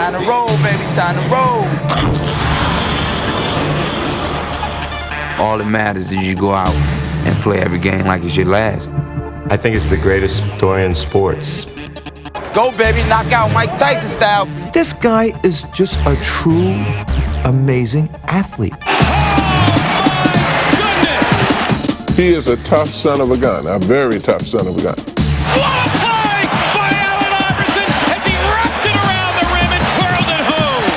Time to roll, baby, time to roll. All that matters is you go out and play every game like it's your last. I think it's the greatest story in sports. Let's go, baby, knock out Mike Tyson style. This guy is just a true, amazing athlete. He is a tough son of a gun, a very tough son of a gun. What a play by Allen Iverson as he wrapped it around the rim and twirled it home.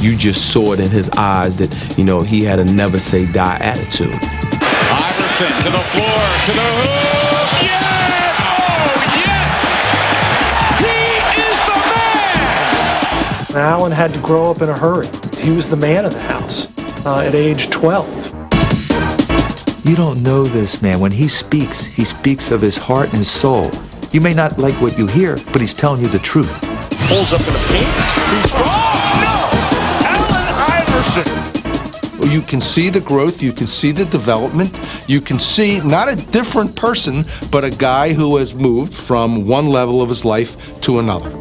You just saw it in his eyes that, you know, he had a never say die attitude. Iverson to the floor, to the hoop. Yes! Oh, yes! He is the man! Allen had to grow up in a hurry. He was the man of the house at age 12. You don't know this man. When he speaks of his heart and his soul. You may not like what you hear, but he's telling you the truth. Pulls up in the paint. Too strong. No! Allen Iverson. Well, you can see the growth. You can see the development. You can see not a different person, but a guy who has moved from one level of his life to another.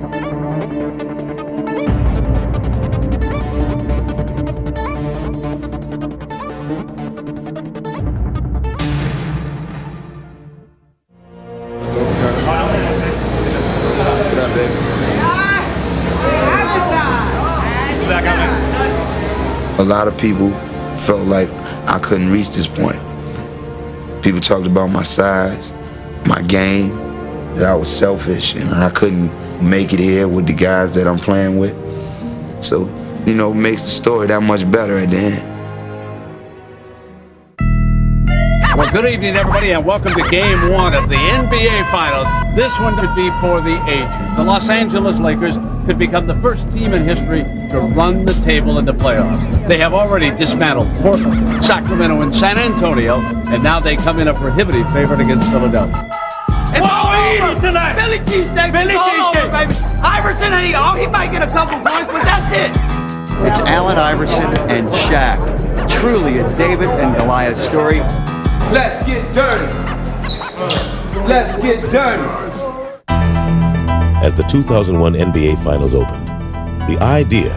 A lot of people felt like I couldn't reach this point. People talked about my size, my game, that I was selfish and I couldn't make it here with the guys that I'm playing with. So, you know, it makes the story that much better at the end. Well, good evening, everybody, and welcome to Game 1 of the NBA Finals. This one could be for the ages. The Los Angeles Lakers could become the first team in history to run the table in the playoffs. They have already dismantled Portland, Sacramento, and San Antonio, and now they come in a prohibitive favorite against Philadelphia. It's all over tonight. Philly cheesesteak. Philly cheesesteak, baby. Iverson, he might get a couple points, but that's it. It's Allen Iverson and Shaq. Truly a David and Goliath story. Let's get dirty. Let's get dirty. As the 2001 NBA Finals opened, the idea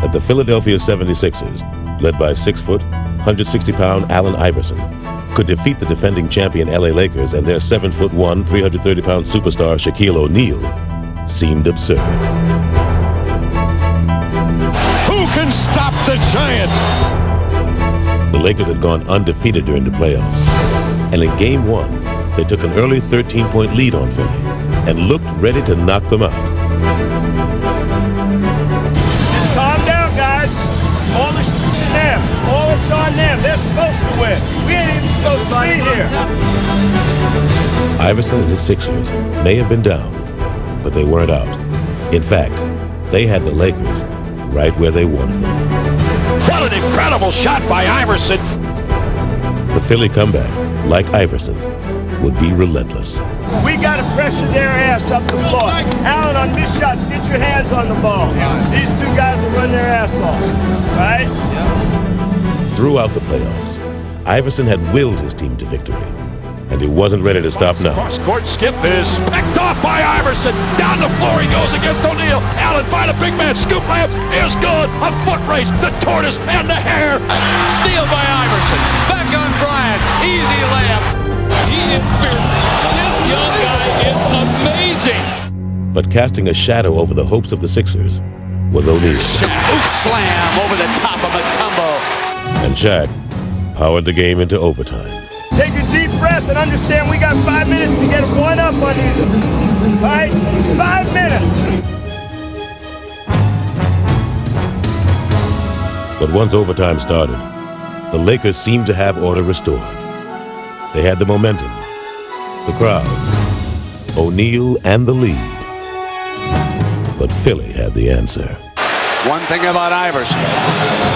that the Philadelphia 76ers, led by 6-foot, 160-pound Allen Iverson, could defeat the defending champion LA Lakers and their 7'1", 330-pound superstar Shaquille O'Neal seemed absurd. Who can stop the giant? The Lakers had gone undefeated during the playoffs, and in Game 1, they took an early 13-point lead on Philly and looked ready to knock them out. Just calm down, guys. All the shit's in them. All it's on them. They're supposed to win. We ain't even supposed to be here. Iverson and his Sixers may have been down, but they weren't out. In fact, they had the Lakers right where they wanted them. What an incredible shot by Iverson. The Philly comeback, like Iverson, would be relentless. We got to pressure their ass up the floor. Allen, on missed shots, get your hands on the ball. These two guys will run their ass off, right? Throughout the playoffs, Iverson had willed his team to victory, and he wasn't ready to stop now. Cross-court skip is picked off by Iverson. Down the floor he goes against O'Neal. Allen find a big man. Scoop layup is good. A foot race. The tortoise and the hare. Steal by Iverson. Back on Bryant. Easy layup. He is fearless. This young guy is amazing. But casting a shadow over the hopes of the Sixers was O'Neal. Slam over the top of Mutombo. And Shaq powered the game into overtime. Take a deep breath and understand we got 5 minutes to get one up on these. All right? 5 minutes. But once overtime started, the Lakers seemed to have order restored. They had the momentum, the crowd, O'Neal, and the lead. But Philly had the answer. One thing about Iverson,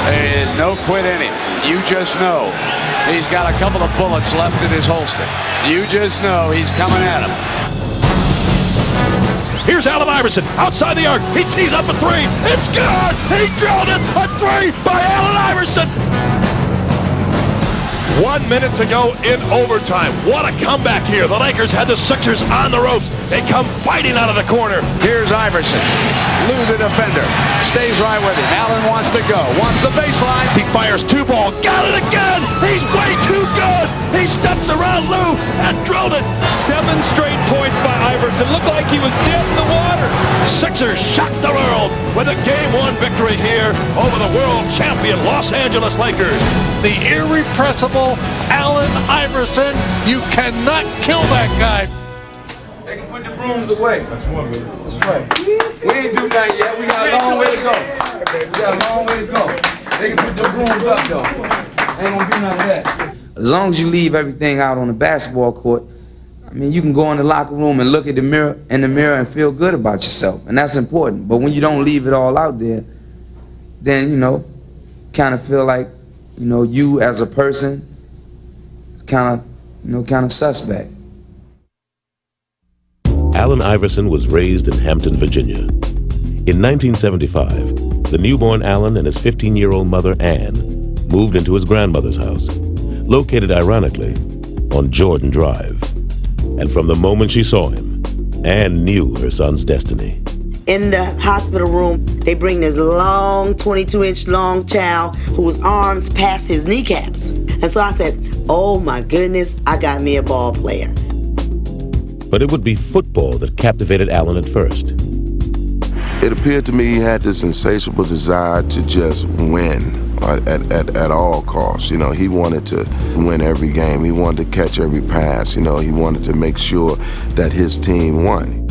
there is no quit in him. You just know he's got a couple of bullets left in his holster. You just know he's coming at him. Here's Allen Iverson outside the arc. He tees up a three. It's good. He drilled it. A three by Allen Iverson. 1 minute to go in overtime. What a comeback here. The Lakers had the Sixers on the ropes. They come fighting out of the corner. Here's Iverson. Lou, the defender, stays right with him. Allen wants to go. Wants the baseline. He fires 2 ball. Got it again. He's way too good. He steps around Lou and drilled it. 7 straight points by Iverson. Looked like he was dead in the water. Sixers shocked the world with a Game 1 victory here over the world champion Los Angeles Lakers. The irrepressible Allen Iverson. You cannot kill that guy. They can put the brooms away. That's right. We ain't do nothing yet. We got a long way to go. They can put the brooms up, though. Ain't gonna do none of that. As long as you leave everything out on the basketball court, I mean, you can go in the locker room and look at the mirror and feel good about yourself, and that's important. But when you don't leave it all out there, then, you know, kind of feel like, you know, you as a person is kind of suspect. Allen Iverson was raised in Hampton, Virginia. In 1975, the newborn Allen and his 15-year-old mother, Ann, moved into his grandmother's house, located ironically on Jordan Drive. And from the moment she saw him, Ann knew her son's destiny. In the hospital room, they bring this long, 22-inch long child whose arms pass his kneecaps. And so I said, oh my goodness, I got me a ball player. But it would be football that captivated Allen at first. It appeared to me he had this insatiable desire to just win at all costs. You know, he wanted to win every game. He wanted to catch every pass. You know, he wanted to make sure that his team won.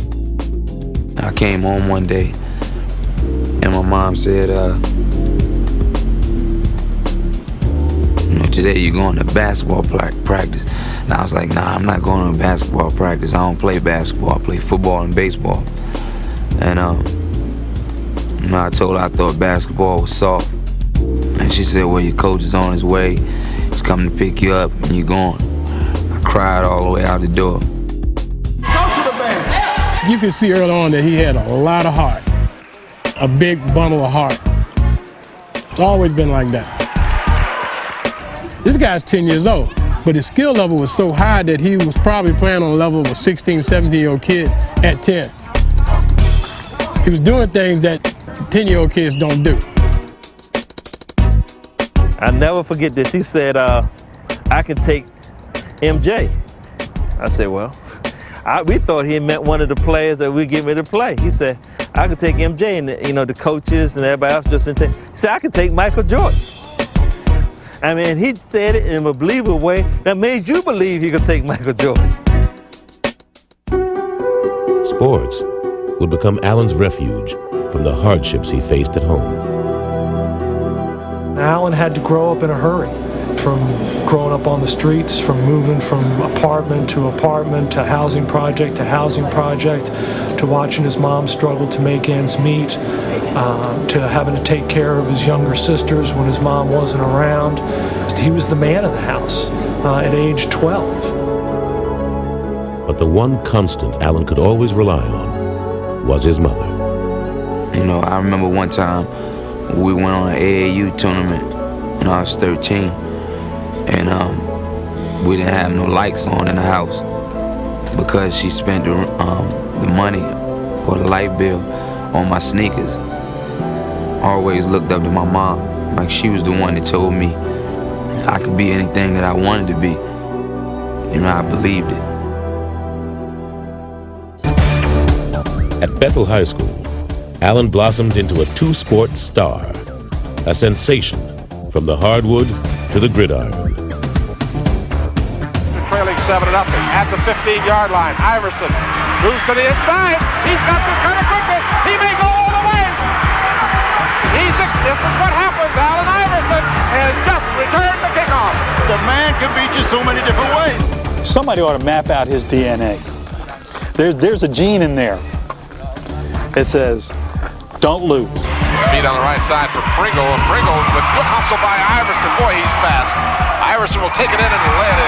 I came home one day and my mom said, you know, today you're going to basketball practice. And I was like, nah, I'm not going to basketball practice. I don't play basketball. I play football and baseball. And you know, I told her I thought basketball was soft. And she said, well, your coach is on his way. He's coming to pick you up and you're going. I cried all the way out the door. You could see early on that he had a lot of heart, a big bundle of heart. It's always been like that. This guy's 10 years old, but his skill level was so high that he was probably playing on the level of a 16, 17-year-old kid at 10. He was doing things that 10-year-old kids don't do. I'll never forget this. He said, I could take MJ. I said, well, we thought he meant one of the players that we give me to play. He said, I could take MJ and, you know, the coaches and everybody else just didn't take. He said, I could take Michael Jordan. I mean, he said it in a believable way that made you believe he could take Michael Jordan. Sports would become Allen's refuge from the hardships he faced at home. Allen had to grow up in a hurry, from growing up on the streets, from moving from apartment to housing project to watching his mom struggle to make ends meet, to having to take care of his younger sisters when his mom wasn't around. He was the man of the house at age 12. But the one constant Allen could always rely on was his mother. You know, I remember one time we went on an AAU tournament when I was 13, and we didn't have no lights on in the house because she spent the money for the light bill on my sneakers. I always looked up to my mom, like she was the one that told me I could be anything that I wanted to be. You know, I believed it. At Bethel High School, Allen blossomed into a two-sport star, a sensation from the hardwood to the gridiron. Trailing 7-0 at the 15-yard line. Iverson moves to the inside. He's got this kind of quickness. He may go all the way. This is what happens. Allen Iverson has just returned the kickoff. The man can beat you so many different ways. Somebody ought to map out his DNA. There's a gene in there that says, don't lose. Feet on the right side for Pringle, and Pringle with good hustle by Iverson. Boy, he's fast. Iverson will take it in and lay it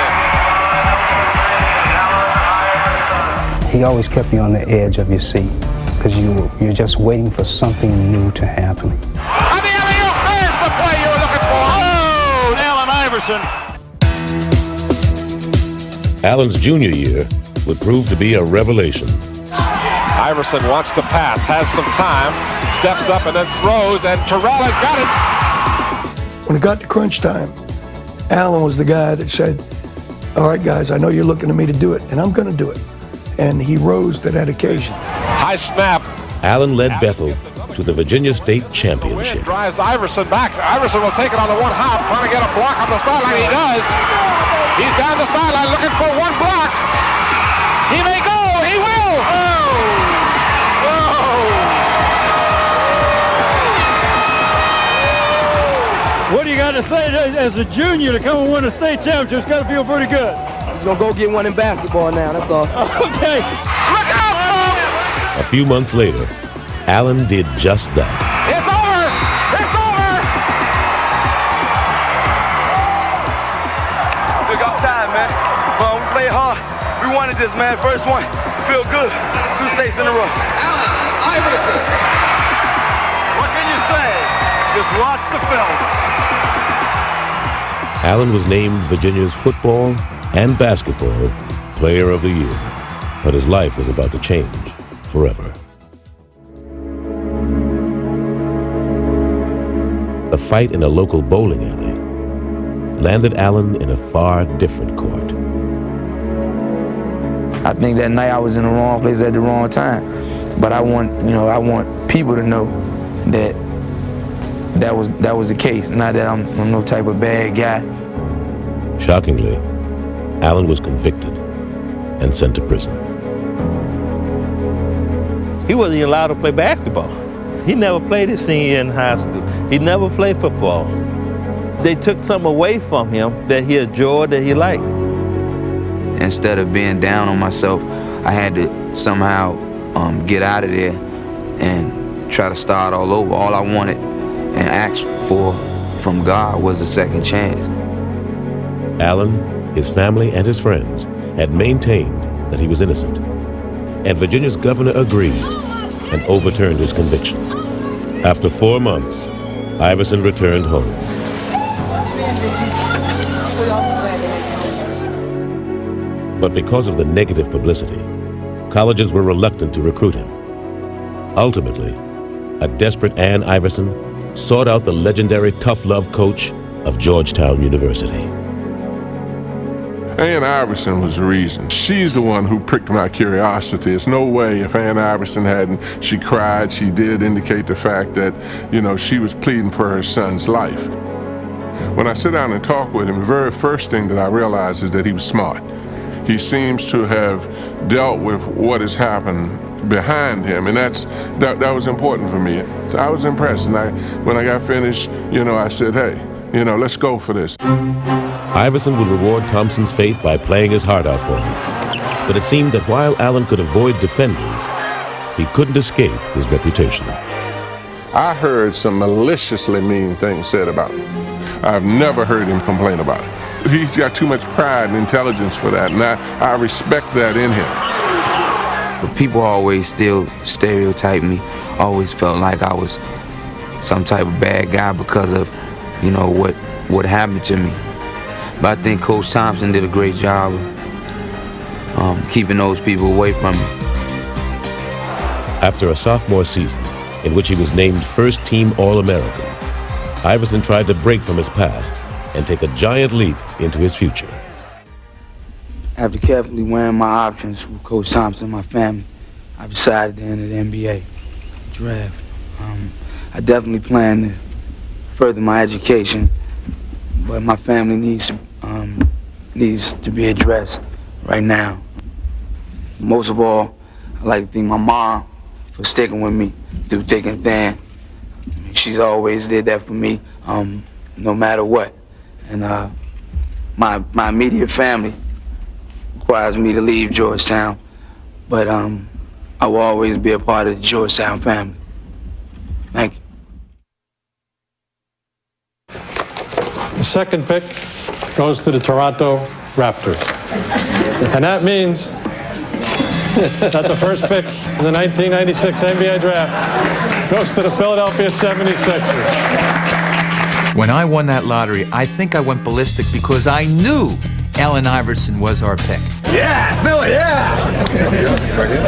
in. He always kept you on the edge of your seat because you're just waiting for something new to happen. On the alley-oop, there's the play you were looking for. Oh, Allen Iverson. Allen's junior year would prove to be a revelation. Iverson wants to pass, has some time, steps up and then throws, and Terrell has got it. When it got to crunch time, Allen was the guy that said, all right, guys, I know you're looking to me to do it, and I'm going to do it. And he rose to that occasion. High snap. Allen led Bethel to the Virginia State Championship. Drives Iverson back. Iverson will take it on the one hop, trying to get a block on the sideline. He does. He's down the sideline looking for one block. He may go. He will. What do you got to say as a junior to come and win a state championship? It's got to feel pretty good. He's going to go get one in basketball now, that's all. Okay. Look out, folks! A few months later, Allen did just that. It's over! It's over! We got time, man. Well, we played hard. We wanted this, man. First one. Feel good. 2 states in a row. Allen Iverson. What can you say? Just watch the film. Allen was named Virginia's football and basketball player of the year, but his life was about to change forever. A fight in a local bowling alley landed Allen in a far different court. I think that night I was in the wrong place at the wrong time. But I want people to know that that was the case. Not that I'm no type of bad guy. Shockingly, Allen was convicted and sent to prison. He wasn't allowed to play basketball. He never played his senior year in high school. He never played football. They took something away from him that he enjoyed, that he liked. Instead of being down on myself, I had to somehow get out of there and try to start all over. All I wanted and asked for from God was a second chance. Allen, his family, and his friends had maintained that he was innocent, and Virginia's governor agreed and overturned his conviction. After 4 months, Iverson returned home. But because of the negative publicity, colleges were reluctant to recruit him. Ultimately, a desperate Ann Iverson sought out the legendary tough love coach of Georgetown University. Ann Iverson was the reason. She's the one who pricked my curiosity. There's no way if Ann Iverson hadn't, she cried, she did indicate the fact that, she was pleading for her son's life. When I sit down and talk with him, the very first thing that I realize is that he was smart. He seems to have dealt with what has happened behind him, and that was important for me. So I was impressed, and when I got finished, I said, hey, let's go for this. Iverson would reward Thompson's faith by playing his heart out for him. But it seemed that while Allen could avoid defenders, he couldn't escape his reputation. I heard some maliciously mean things said about him. I've never heard him complain about it. He's got too much pride and intelligence for that, and I respect that in him. But people always still stereotype me, always felt like I was some type of bad guy because of, what happened to me. But I think Coach Thompson did a great job of keeping those people away from me. After a sophomore season, in which he was named first-team All-American, Iverson tried to break from his past and take a giant leap into his future. After carefully weighing my options with Coach Thompson and my family, I decided to enter the NBA draft. I definitely plan to further my education, but my family needs to be addressed right now. Most of all, I'd like to thank my mom for sticking with me through thick and thin. She's always did that for me, no matter what. And my immediate family requires me to leave Georgetown, but I will always be a part of the Georgetown family. Thank you. The second pick goes to the Toronto Raptors. And that means that the first pick in the 1996 NBA draft goes to the Philadelphia 76ers. When I won that lottery, I think I went ballistic because I knew Allen Iverson was our pick. Yeah, Philly, yeah.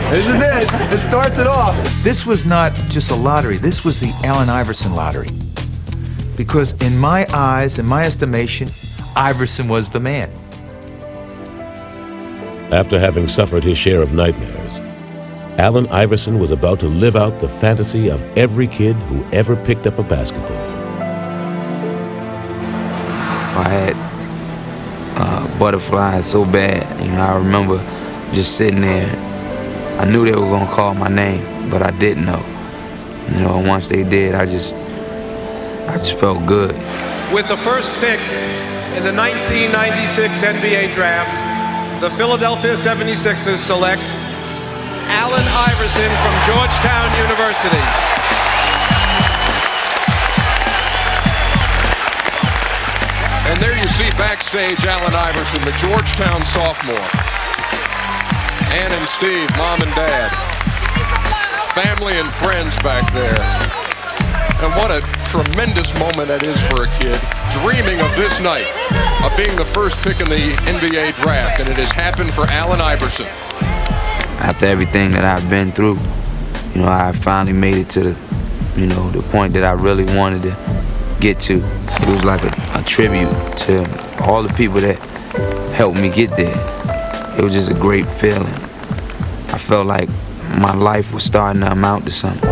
This is it. It starts it off. This was not just a lottery. This was the Allen Iverson lottery. Because in my eyes, in my estimation, Iverson was the man. After having suffered his share of nightmares, Allen Iverson was about to live out the fantasy of every kid who ever picked up a basketball. I had butterflies so bad. I remember just sitting there. I knew they were gonna call my name, but I didn't know. Once they did, I just felt good. With the first pick in the 1996 NBA draft, the Philadelphia 76ers select Allen Iverson from Georgetown University. And there you see backstage Allen Iverson, the Georgetown sophomore. Ann and Steve, mom and dad. Family and friends back there. And what a tremendous moment that is for a kid, dreaming of this night, of being the first pick in the NBA draft, and it has happened for Allen Iverson. After everything that I've been through, I finally made it to the point that I really wanted to get to. It was like a tribute to all the people that helped me get there. It was just a great feeling. I felt like my life was starting to amount to something.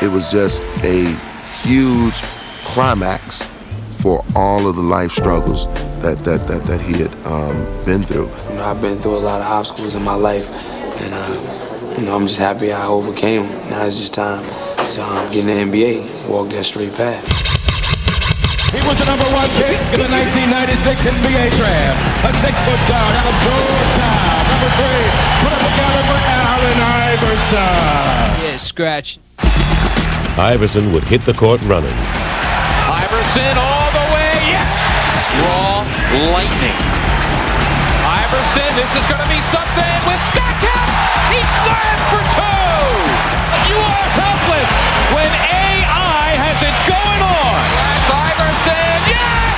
It was just a huge climax for all of the life struggles that he had been through. I've been through a lot of obstacles in my life, and I'm just happy I overcame them. Now it's just time to get in the NBA, walk that straight path. He was the #1 pick in the 1996 NBA draft. A 6-foot guard out of Georgetown. Number 3, put it together for Allen Iverson. Yeah, scratch. Iverson would hit the court running. Iverson all the way, yes! Raw lightning. Iverson, this is going to be something with Stackhouse. He slams for 2. You are helpless when AI has it going on. Iverson, yes!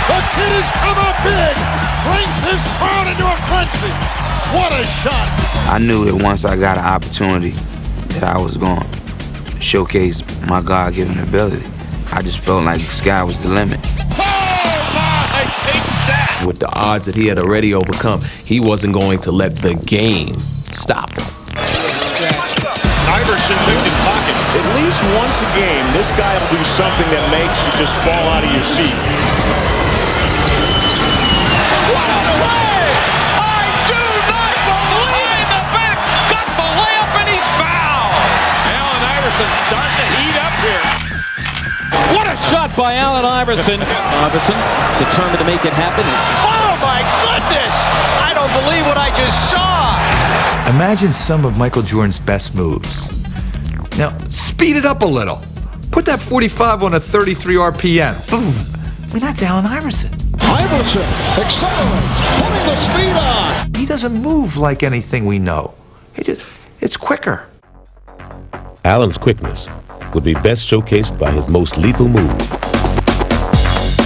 The kid has come up big, brings his crowd into a frenzy. What a shot! I knew that once I got an opportunity that I was going to showcase my God-given ability. I just felt like the sky was the limit. With the odds that he had already overcome, he wasn't going to let the game stop him. Iverson picked his pocket. At least once a game, this guy will do something that makes you just fall out of your seat. What a play! I do not believe the back got the layup and he's fouled. Allen Iverson starting to heat up here. What a shot by Allen Iverson. Iverson determined to make it happen. Oh my goodness! I don't believe what I just saw. Imagine some of Michael Jordan's best moves. Now, speed it up a little. Put that 45 on a 33 RPM. Boom. That's Allen Iverson. Iverson accelerates, putting the speed on. He doesn't move like anything we know. It's quicker. Allen's quickness would be best showcased by his most lethal move,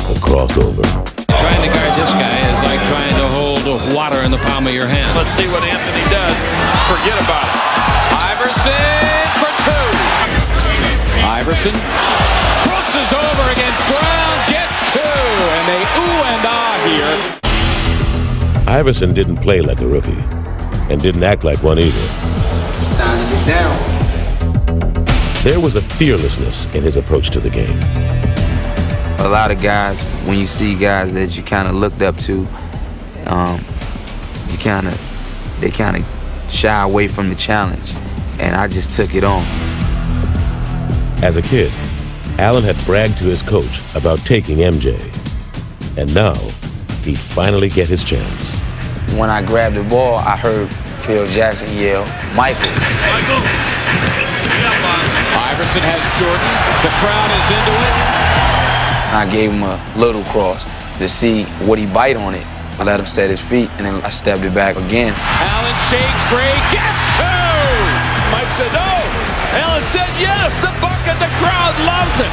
the crossover. Trying to guard this guy is like trying to hold water in the palm of your hand. Let's see what Anthony does. Forget about it. Iverson for 2. Iverson crosses over against Brown, gets 2, and they ooh and ah here. Iverson didn't play like a rookie, and didn't act like one either. It's time to get down. There was a fearlessness in his approach to the game. A lot of guys, when you see guys that you kind of looked up to, they kind of shy away from the challenge, and I just took it on. As a kid, Allen had bragged to his coach about taking MJ, and now he'd finally get his chance. When I grabbed the ball, I heard Phil Jackson yell, "Michael!" Iverson has Jordan. The crowd is into it. I gave him a little cross to see would he bite on it. I let him set his feet, and then I stepped it back again. Allen shakes free, gets 2! Mike said no. Allen said yes. The bucket, the crowd loves it.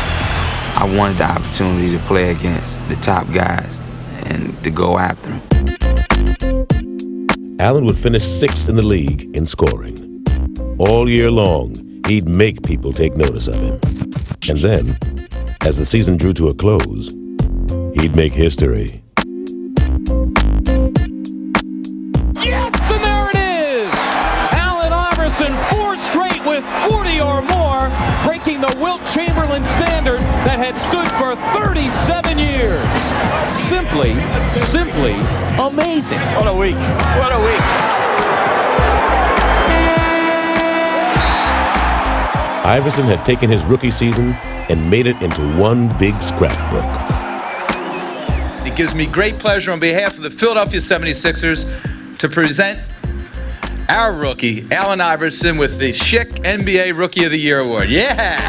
I wanted the opportunity to play against the top guys and to go after them. Allen would finish 6th in the league in scoring. All year long, he'd make people take notice of him. And then, as the season drew to a close, he'd make history. Yes, and there it is! Allen Iverson, 4 straight with 40 or more, breaking the Wilt Chamberlain standard that had stood for 37 years. Simply amazing. What a week. What a week. Iverson had taken his rookie season and made it into one big scrapbook. It gives me great pleasure on behalf of the Philadelphia 76ers to present our rookie, Allen Iverson, with the Schick NBA Rookie of the Year Award. Yeah!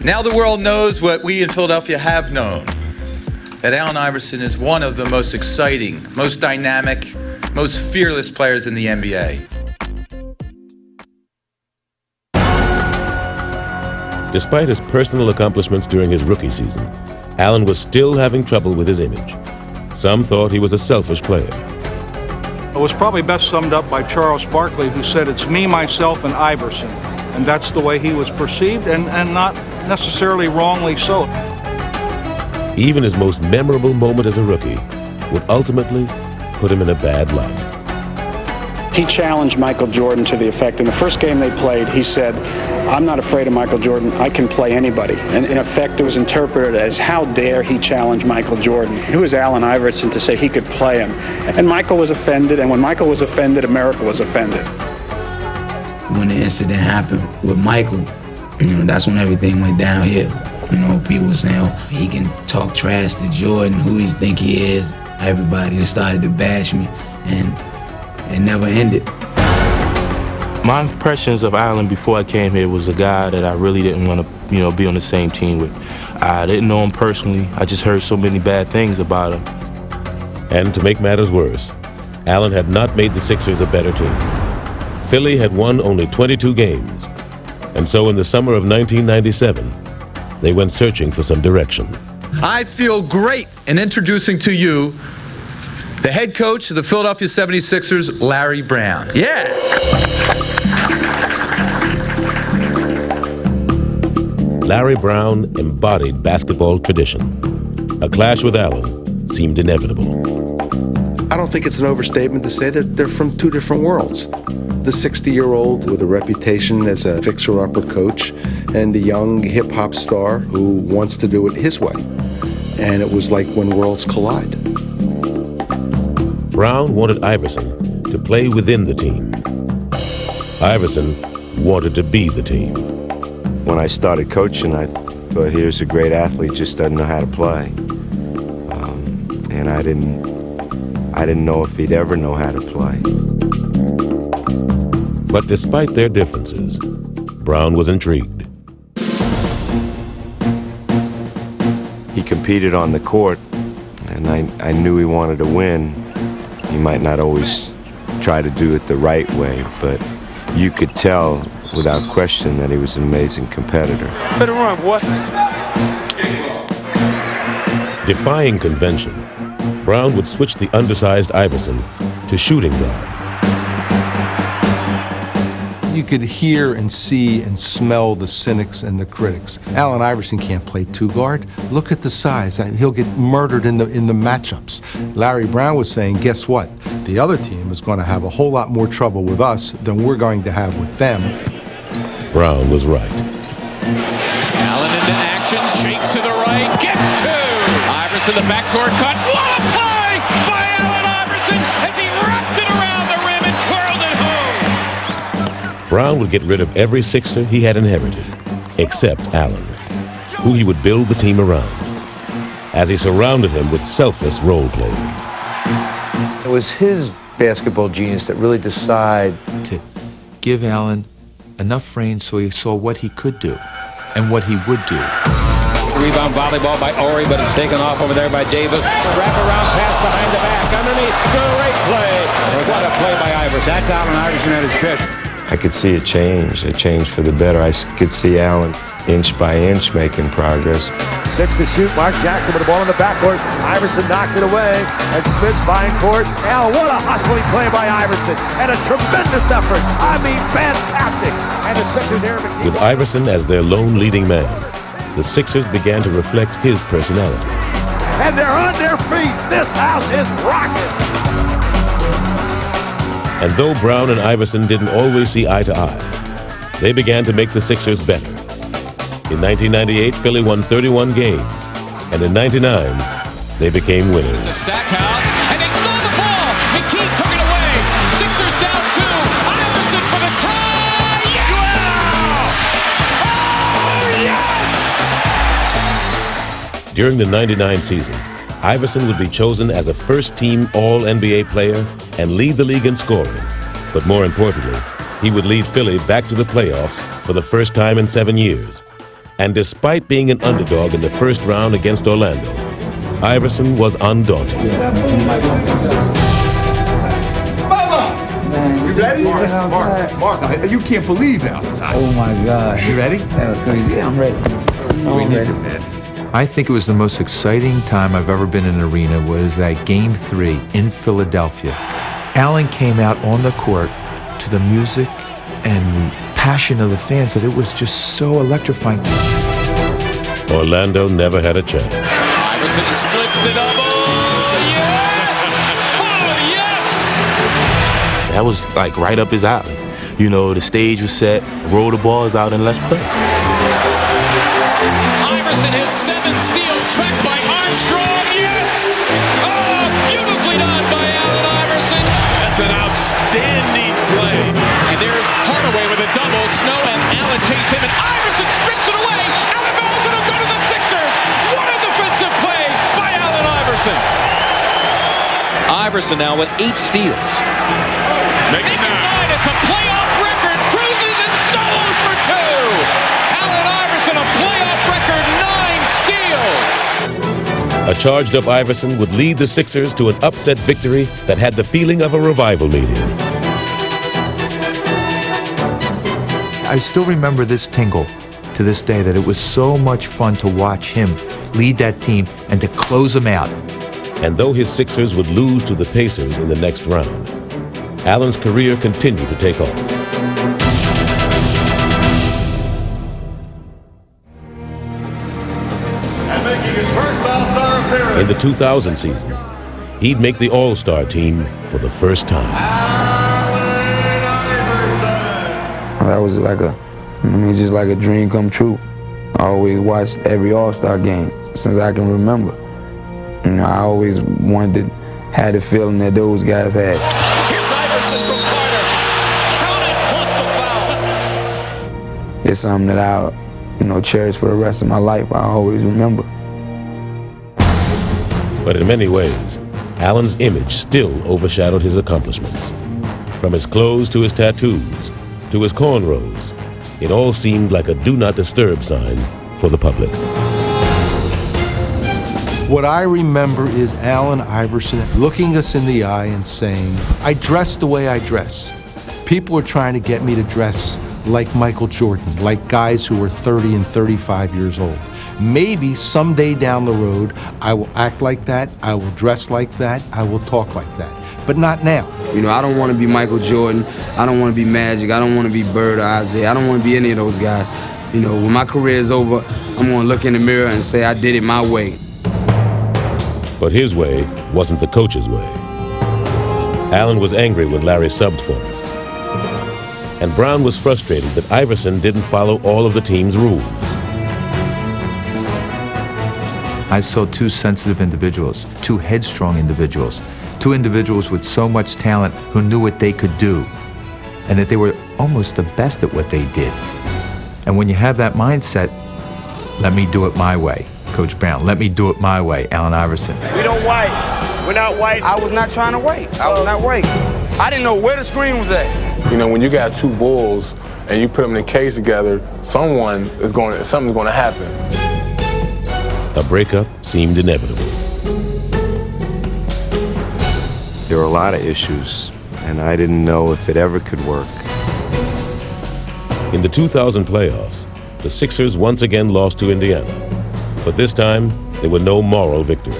Now the world knows what we in Philadelphia have known, that Allen Iverson is one of the most exciting, most dynamic, most fearless players in the NBA. Despite his personal accomplishments during his rookie season, Allen was still having trouble with his image. Some thought he was a selfish player. It was probably best summed up by Charles Barkley, who said, "It's me, myself, and Iverson." And that's the way he was perceived, and not necessarily wrongly so. Even his most memorable moment as a rookie would ultimately put him in a bad light. He challenged Michael Jordan to the effect, in the first game they played, he said, "I'm not afraid of Michael Jordan, I can play anybody." And in effect, it was interpreted as, how dare he challenge Michael Jordan? Who is Allen Iverson to say he could play him? And Michael was offended, and when Michael was offended, America was offended. When the incident happened with Michael, that's when everything went downhill. People were saying, oh, he can talk trash to Jordan, who he think he is. Everybody just started to bash me, and it never ended. My impressions of Allen before I came here was a guy that I really didn't want to, be on the same team with. I didn't know him personally. I just heard so many bad things about him. And to make matters worse, Allen had not made the Sixers a better team. Philly had won only 22 games. And so in the summer of 1997, they went searching for some direction. I feel great in introducing to you the head coach of the Philadelphia 76ers, Larry Brown. Yeah! Larry Brown embodied basketball tradition. A clash with Allen seemed inevitable. I don't think it's an overstatement to say that they're from two different worlds. The 60-year-old with a reputation as a fixer-upper coach, and the young hip-hop star who wants to do it his way. And it was like when worlds collide. Brown wanted Iverson to play within the team. Iverson wanted to be the team. When I started coaching, I thought, here's a great athlete, just doesn't know how to play. And I didn't know if he'd ever know how to play. But despite their differences, Brown was intrigued. He competed on the court, and I knew he wanted to win. He might not always try to do it the right way, but you could tell without question that he was an amazing competitor. Better run, boy. Defying convention, Brown would switch the undersized Iverson to shooting guard. You could hear and see and smell the cynics and the critics. Allen Iverson can't play two guard. Look at the size. He'll get murdered in the matchups. Larry Brown was saying, guess what? The other team is going to have a whole lot more trouble with us than we're going to have with them. Brown was right. Allen into action, shakes to the right, gets two. Iverson, the backdoor cut. What a play by Allen Iverson as he wrapped it around the rim and twirled it home. Brown would get rid of every Sixer he had inherited, except Allen, who he would build the team around, as he surrounded him with selfless role players. It was his basketball genius that really decided to give Allen enough range so he saw what he could do and what he would do. Rebound volleyball by Ori, but it's taken off over there by Davis. Wrap-around pass behind the back, underneath, great play. What a play by Iverson. That's Allen Iverson at his best. I could see it change for the better. I could see Allen inch by inch making progress. 6 to shoot, Mark Jackson with the ball in the backcourt. Iverson knocked it away, and Smith's fine court. Allen, what a hustling play by Iverson, and a tremendous effort. I mean, fantastic. And the Sixers, Aaron McKee. With Iverson as their lone leading man, the Sixers began to reflect his personality. And they're on their feet. This house is rocking. And though Brown and Iverson didn't always see eye to eye, they began to make the Sixers better. In 1998, Philly won 31 games, and in 99, they became winners. The Stackhouse, and they stole the ball. McKee took it away. Sixers down 2. Iverson for the tie. Yeah! Oh, yes! During the 99 season, Iverson would be chosen as a first-team All-NBA player and lead the league in scoring. But more importantly, he would lead Philly back to the playoffs for the first time in 7 years. And despite being an underdog in the first round against Orlando, Iverson was undaunted. Mama! You ready? Mark, you can't believe that was hot. Oh my God. You ready? That was crazy. Yeah, I'm ready. I'm ready. I think it was the most exciting time I've ever been in an arena was that Game 3 in Philadelphia. Allen came out on the court to the music and the passion of the fans that it was just so electrifying. Orlando never had a chance. Iverson splits the double. Yes! Oh, yes! That was like right up his alley. You know, the stage was set, roll the balls out, and let's play. Iverson has 7 steals, tracked by Armstrong. Yes! Oh, beautifully done by Allen Iverson. That's an outstanding play. And there's Hardaway with a double. Snow and Allen chase him, and Iverson strips it away. Allen Iverson will go to the Sixers. What a defensive play by Allen Iverson. Iverson now with 8 steals. Make it 9. It's a playoff record. Cruises and solos for 2. Allen Iverson, a playoff record, 9 steals. A charged-up Iverson would lead the Sixers to an upset victory that had the feeling of a revival meeting. I still remember this tingle to this day, that it was so much fun to watch him lead that team and to close them out. And though his Sixers would lose to the Pacers in the next round, Allen's career continued to take off. In the 2000 season, he'd make the All-Star team for the first time. That was just like a dream come true. I always watched every All-Star game since I can remember. You know, I always wanted to have the feeling that those guys had. Here's Iverson from Carter. Count it plus the foul. It's something that I, cherish for the rest of my life. I always remember. But in many ways, Allen's image still overshadowed his accomplishments. From his clothes to his tattoos, to his cornrows, it all seemed like a do not disturb sign for the public. What I remember is Allen Iverson looking us in the eye and saying, I dress the way I dress. People are trying to get me to dress like Michael Jordan, like guys who are 30 and 35 years old. Maybe someday down the road, I will act like that, I will dress like that, I will talk like that, but not now. I don't want to be Michael Jordan, I don't want to be Magic, I don't want to be Bird or Isaiah, I don't want to be any of those guys. When my career is over, I'm going to look in the mirror and say I did it my way. But his way wasn't the coach's way. Allen was angry when Larry subbed for him. And Brown was frustrated that Iverson didn't follow all of the team's rules. I saw 2 sensitive individuals, 2 headstrong individuals, 2 individuals with so much talent who knew what they could do, and that they were almost the best at what they did. And when you have that mindset, let me do it my way, Coach Brown, let me do it my way, Allen Iverson. We don't wait. We're not waiting. I was not trying to wait. I was not waiting. I didn't know where the screen was at. When you got 2 bulls and you put them in a cage together, something's going to happen. A breakup seemed inevitable. There were a lot of issues, and I didn't know if it ever could work. In the 2000 playoffs, the Sixers once again lost to Indiana. But this time, there were no moral victories.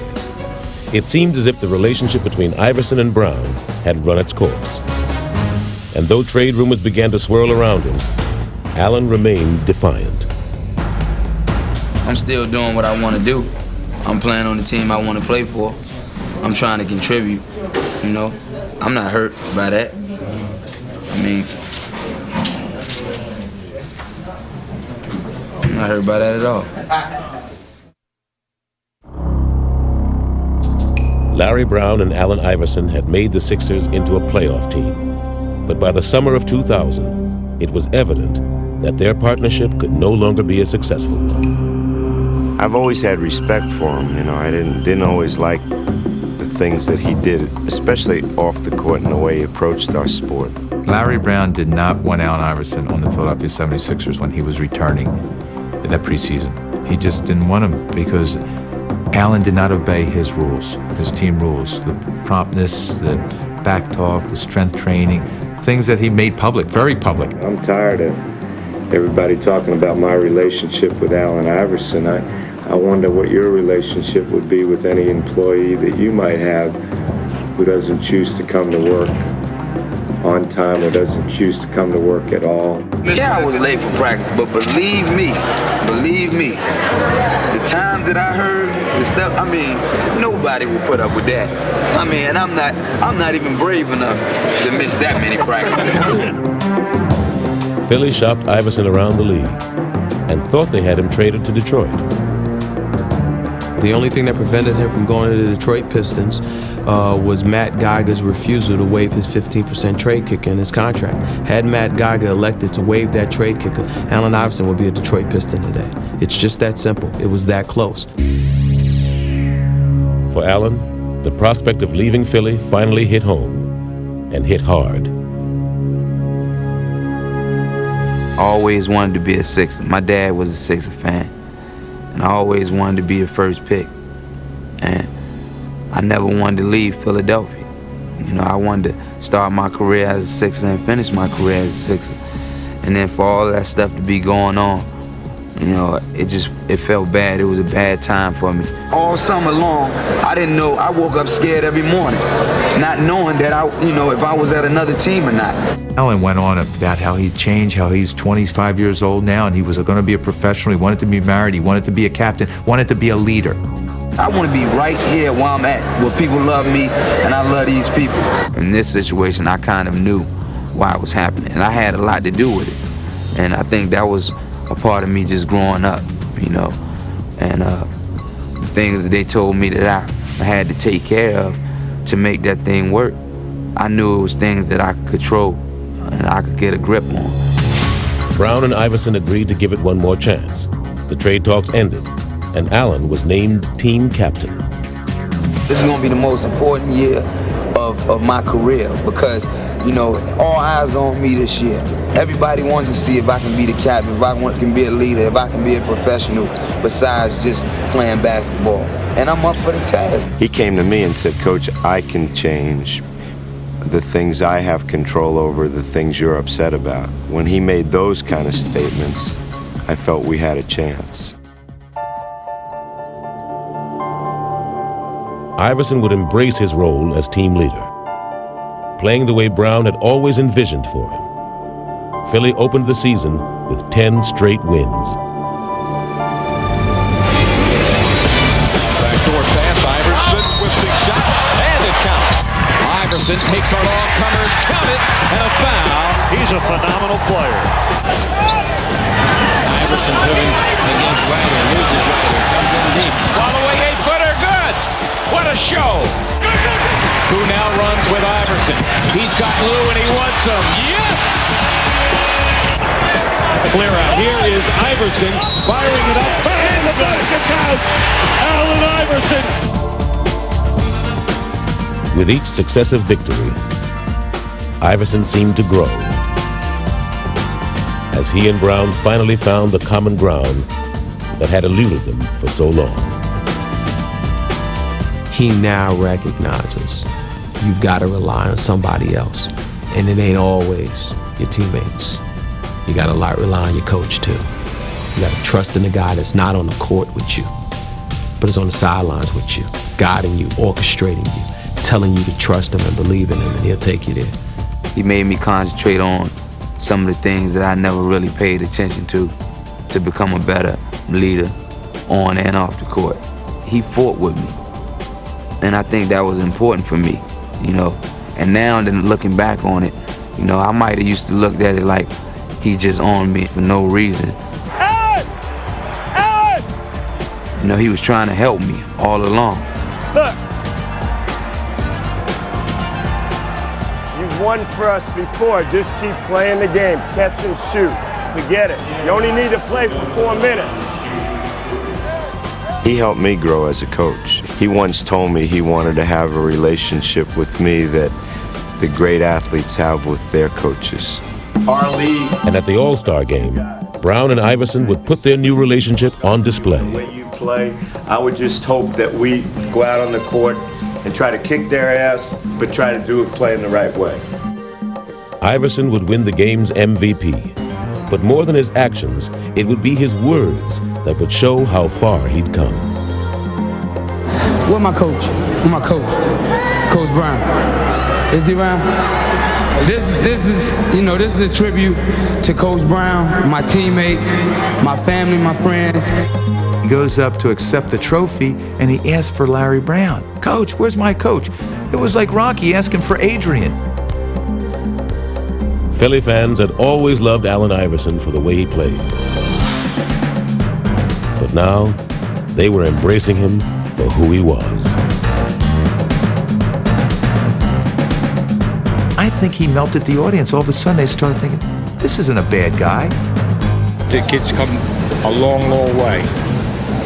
It seemed as if the relationship between Iverson and Brown had run its course. And though trade rumors began to swirl around him, Allen remained defiant. I'm still doing what I want to do. I'm playing on the team I want to play for. I'm trying to contribute, you know. I'm not hurt by that. I mean, I'm not hurt by that at all. Larry Brown and Allen Iverson had made the Sixers into a playoff team. But by the summer of 2000, it was evident that their partnership could no longer be a successful one. I've always had respect for him. You know, I didn't always like the things that he did, especially off the court and the way he approached our sport. Larry Brown did not want Allen Iverson on the Philadelphia 76ers when he was returning in that preseason. He just didn't want him because Allen did not obey his rules, his team rules, the promptness, the back talk, the strength training, things that he made public, very public. I'm tired of everybody talking about my relationship with Allen Iverson. I wonder what your relationship would be with any employee that you might have who doesn't choose to come to work on time or doesn't choose to come to work at all. Yeah, I was late for practice, but believe me, the times that I heard the stuff, I mean, nobody will put up with that. I mean, and I'm not even brave enough to miss that many practices. Philly shopped Iverson around the league and thought they had him traded to Detroit. The only thing that prevented him from going to the Detroit Pistons was Matt Geiger's refusal to waive his 15% trade kicker in his contract. Had Matt Geiger elected to waive that trade kicker, Allen Iverson would be a Detroit Piston today. It's just that simple. It was that close. For Allen, the prospect of leaving Philly finally hit home, and hit hard. Always wanted to be a Sixer. My dad was a Sixer fan, and I always wanted to be the first pick. And I never wanted to leave Philadelphia. You know, I wanted to start my career as a Sixer and finish my career as a Sixer. And then for all that stuff to be going on, you know, it felt bad. It was a bad time for me. All summer long, I didn't know. I woke up scared every morning, not knowing that if I was at another team or not. Allen went on about how he changed, how he's 25 years old now, and he was going to be a professional. He wanted to be married. He wanted to be a captain. Wanted to be a leader. I want to be right here where I'm at, where people love me, and I love these people. In this situation, I kind of knew why it was happening, and I had a lot to do with it. And I think that was a part of me just growing up, you know, and the things that they told me that I had to take care of to make that thing work. I knew it was things that I could control and I could get a grip on. Brown and Iverson agreed to give it one more chance. The trade talks ended, and Allen was named team captain. This is going to be the most important year of my career because, you know, all eyes on me this year. Everybody wants to see if I can be the captain, if I can be a leader, if I can be a professional besides just playing basketball. And I'm up for the task. He came to me and said, Coach, I can change the things I have control over, the things you're upset about. When he made those kind of statements, I felt we had a chance. Iverson would embrace his role as team leader, playing the way Brown had always envisioned for him. Philly opened the season with 10 straight wins. Backdoor pass, Iverson, twisting shot, and it counts. Iverson takes on all comers, count it, and a foul. He's a phenomenal player. Iverson putting against Ryder, loses Ryder, comes in deep. Following 8-footer, good! What a show! Who now runs with Iverson. He's got Lou and he wants him. Yes! Clear out. Here is Iverson firing it up. And the basket counts! Allen Iverson! With each successive victory, Iverson seemed to grow as he and Brown finally found the common ground that had eluded them for so long. He now recognizes you've got to rely on somebody else, and it ain't always your teammates. You got to rely on your coach, too. You got to trust in the guy that's not on the court with you, but is on the sidelines with you, guiding you, orchestrating you, telling you to trust him and believe in him, and he'll take you there. He made me concentrate on some of the things that I never really paid attention to become a better leader on and off the court. He fought with me, and I think that was important for me, you know. And now, then looking back on it, you know, I might have used to look at it like he just on me for no reason. You know, he was trying to help me all along. Look. You've won for us before. Just keep playing the game. Catch and shoot. Forget it. You only need to play for 4 minutes. He helped me grow as a coach. He once told me he wanted to have a relationship with me that the great athletes have with their coaches. Our league. And at the All-Star game, Brown and Iverson would put their new relationship on display. When you play, I would just hope that we go out on the court and try to kick their ass, but try to do it playing the right way. Iverson would win the game's MVP. But more than his actions, it would be his words that would show how far he'd come. Where my coach? Where my coach? Coach Brown. Is he around? This is a tribute to Coach Brown, my teammates, my family, my friends. He goes up to accept the trophy, and he asks for Larry Brown. Coach, where's my coach? It was like Rocky asking for Adrian. Philly fans had always loved Allen Iverson for the way he played. But now, they were embracing him for who he was. I think he melted the audience. All of a sudden, they started thinking, this isn't a bad guy. The kid's come a long, long way.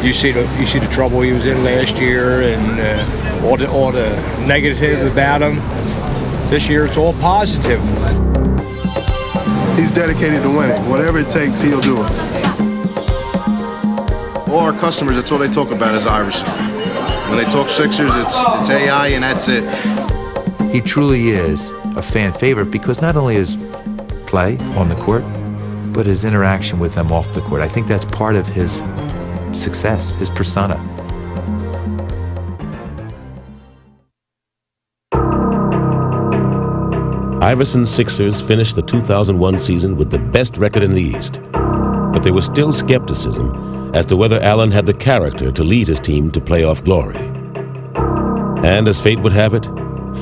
You see the trouble he was in last year and all the negative about him. This year, it's all positive. He's dedicated to winning. Whatever it takes, he'll do it. All our customers, that's all they talk about is Iverson. When they talk Sixers, it's AI and that's it. He truly is a fan favorite because not only his play on the court, but his interaction with them off the court. I think that's part of his success, his persona. Iverson's Sixers finished the 2001 season with the best record in the East. But there was still skepticism as to whether Allen had the character to lead his team to playoff glory. And as fate would have it,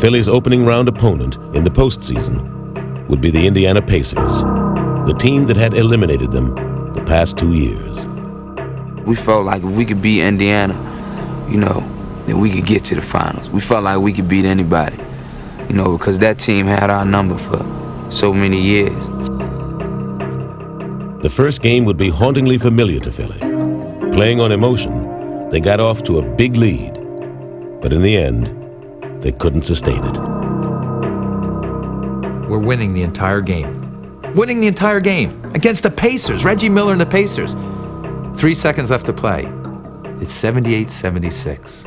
Philly's opening round opponent in the postseason would be the Indiana Pacers, the team that had eliminated them the past 2 years. We felt like if we could beat Indiana, you know, then we could get to the finals. We felt like we could beat anybody, you know, because that team had our number for so many years. The first game would be hauntingly familiar to Philly. Playing on emotion, they got off to a big lead, but in the end, they couldn't sustain it. We're winning the entire game. Winning the entire game against the Pacers, Reggie Miller and the Pacers. 3 seconds left to play. It's 78-76.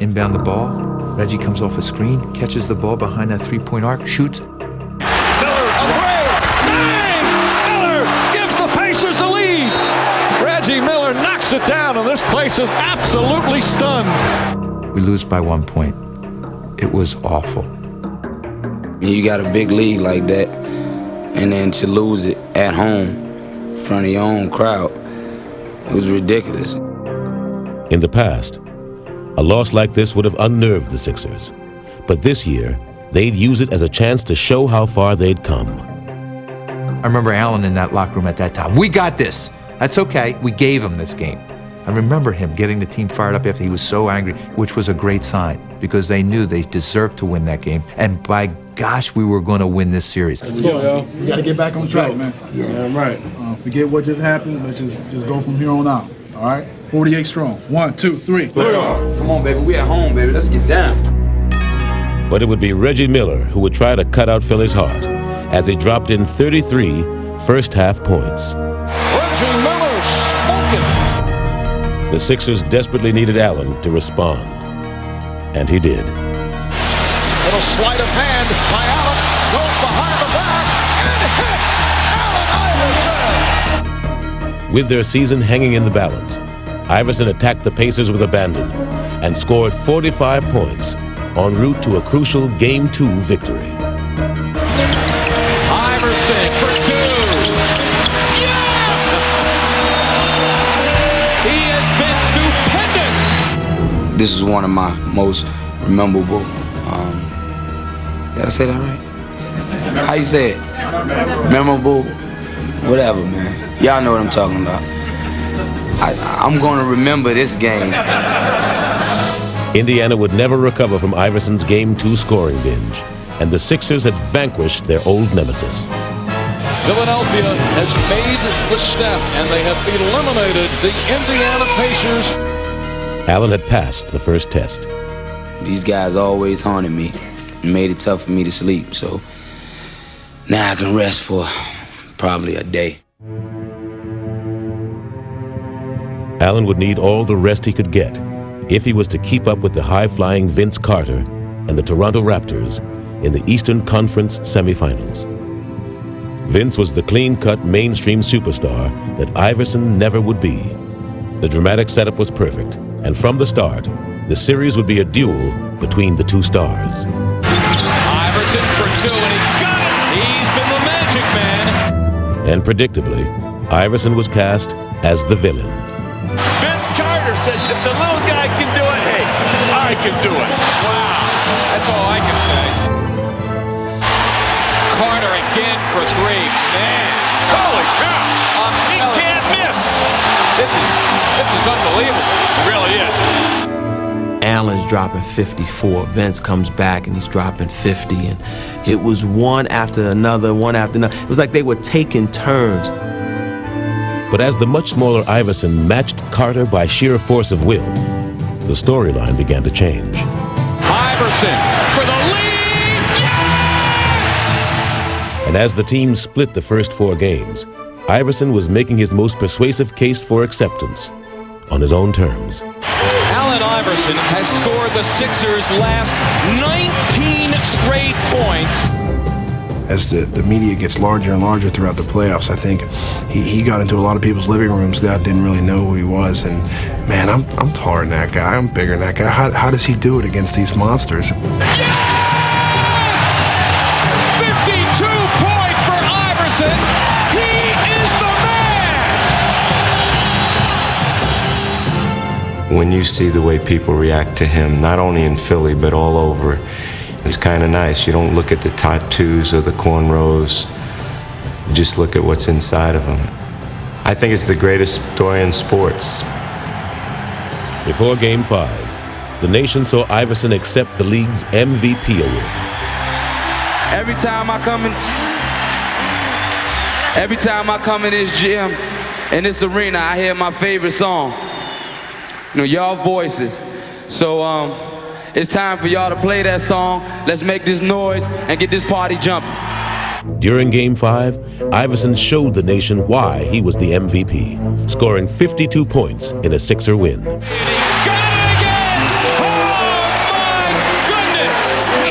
Inbound the ball. Reggie comes off a screen, catches the ball behind that three-point arc, shoots. Miller, a three! Bang! Miller gives the Pacers the lead. Reggie Miller knocks it down, and this place is absolutely stunned. We lose by 1 point. It was awful. You got a big lead like that, and then to lose it at home in front of your own crowd, it was ridiculous. In the past, a loss like this would have unnerved the Sixers. But this year, they'd use it as a chance to show how far they'd come. I remember Allen in that locker room at that time. We got this. That's okay. We gave him this game. I remember him getting the team fired up after he was so angry, which was a great sign because they knew they deserved to win that game. And by gosh, we were going to win this series. Let's go, yo. We got to get back on track, man. Yeah, right. Forget what just happened. Let's just go from here on out. All right? 48 strong. 1, 2, 3. Come on, baby. We at home, baby. Let's get down. But it would be Reggie Miller who would try to cut out Philly's heart as he dropped in 33 first-half points. Reggie Miller smoking. The Sixers desperately needed Allen to respond, and he did. Little sleight of hand by Allen, goes behind the back, and hits Allen Iverson. With their season hanging in the balance, Iverson attacked the Pacers with abandon and scored 45 points en route to a crucial Game 2 victory. Iverson for 2. Yes! He has been stupendous. This is one of my most memorable. Did I say that right? How you say it? Memorable? Whatever, man. Y'all know what I'm talking about. I'm going to remember this game. Indiana would never recover from Iverson's Game 2 scoring binge, and the Sixers had vanquished their old nemesis. Philadelphia has made the step, and they have eliminated the Indiana Pacers. Allen had passed the first test. These guys always haunted me and made it tough for me to sleep, so now I can rest for probably a day. Allen would need all the rest he could get if he was to keep up with the high-flying Vince Carter and the Toronto Raptors in the Eastern Conference semifinals. Vince was the clean-cut mainstream superstar that Iverson never would be. The dramatic setup was perfect, and from the start, the series would be a duel between the two stars. Iverson for 2, and he got it! He's been the magic man. And predictably, Iverson was cast as the villain. Vince Carter says if the little guy can do it, hey, I can do it. Wow, that's all I can say. Carter again for 3. Man, Holy cow! He can't miss. This is unbelievable. It really is. Allen's dropping 54. Vince comes back and he's dropping 50. And it was one after another, one after another. It was like they were taking turns. But as the much smaller Iverson matched Carter by sheer force of will, the storyline began to change. Iverson for the lead! Yes! And as the team split the first 4 games, Iverson was making his most persuasive case for acceptance on his own terms. Allen Iverson has scored the Sixers' last 19 straight points. As the media gets larger and larger throughout the playoffs, I think he got into a lot of people's living rooms that didn't really know who he was. And man, I'm taller than that guy. I'm bigger than that guy. How does he do it against these monsters? Yes! 52 points for Iverson. He is the man. When you see the way people react to him, not only in Philly, but all over, it's kind of nice. You don't look at the tattoos or the cornrows. You just look at what's inside of him. I think it's the greatest story in sports. Before Game 5, the nation saw Iverson accept the league's MVP award. Every time I come in this gym, in this arena, I hear my favorite song. You know, y'all voices. So it's time for y'all to play that song. Let's make this noise and get this party jumping. During Game 5, Iverson showed the nation why he was the MVP, scoring 52 points in a Sixer win. And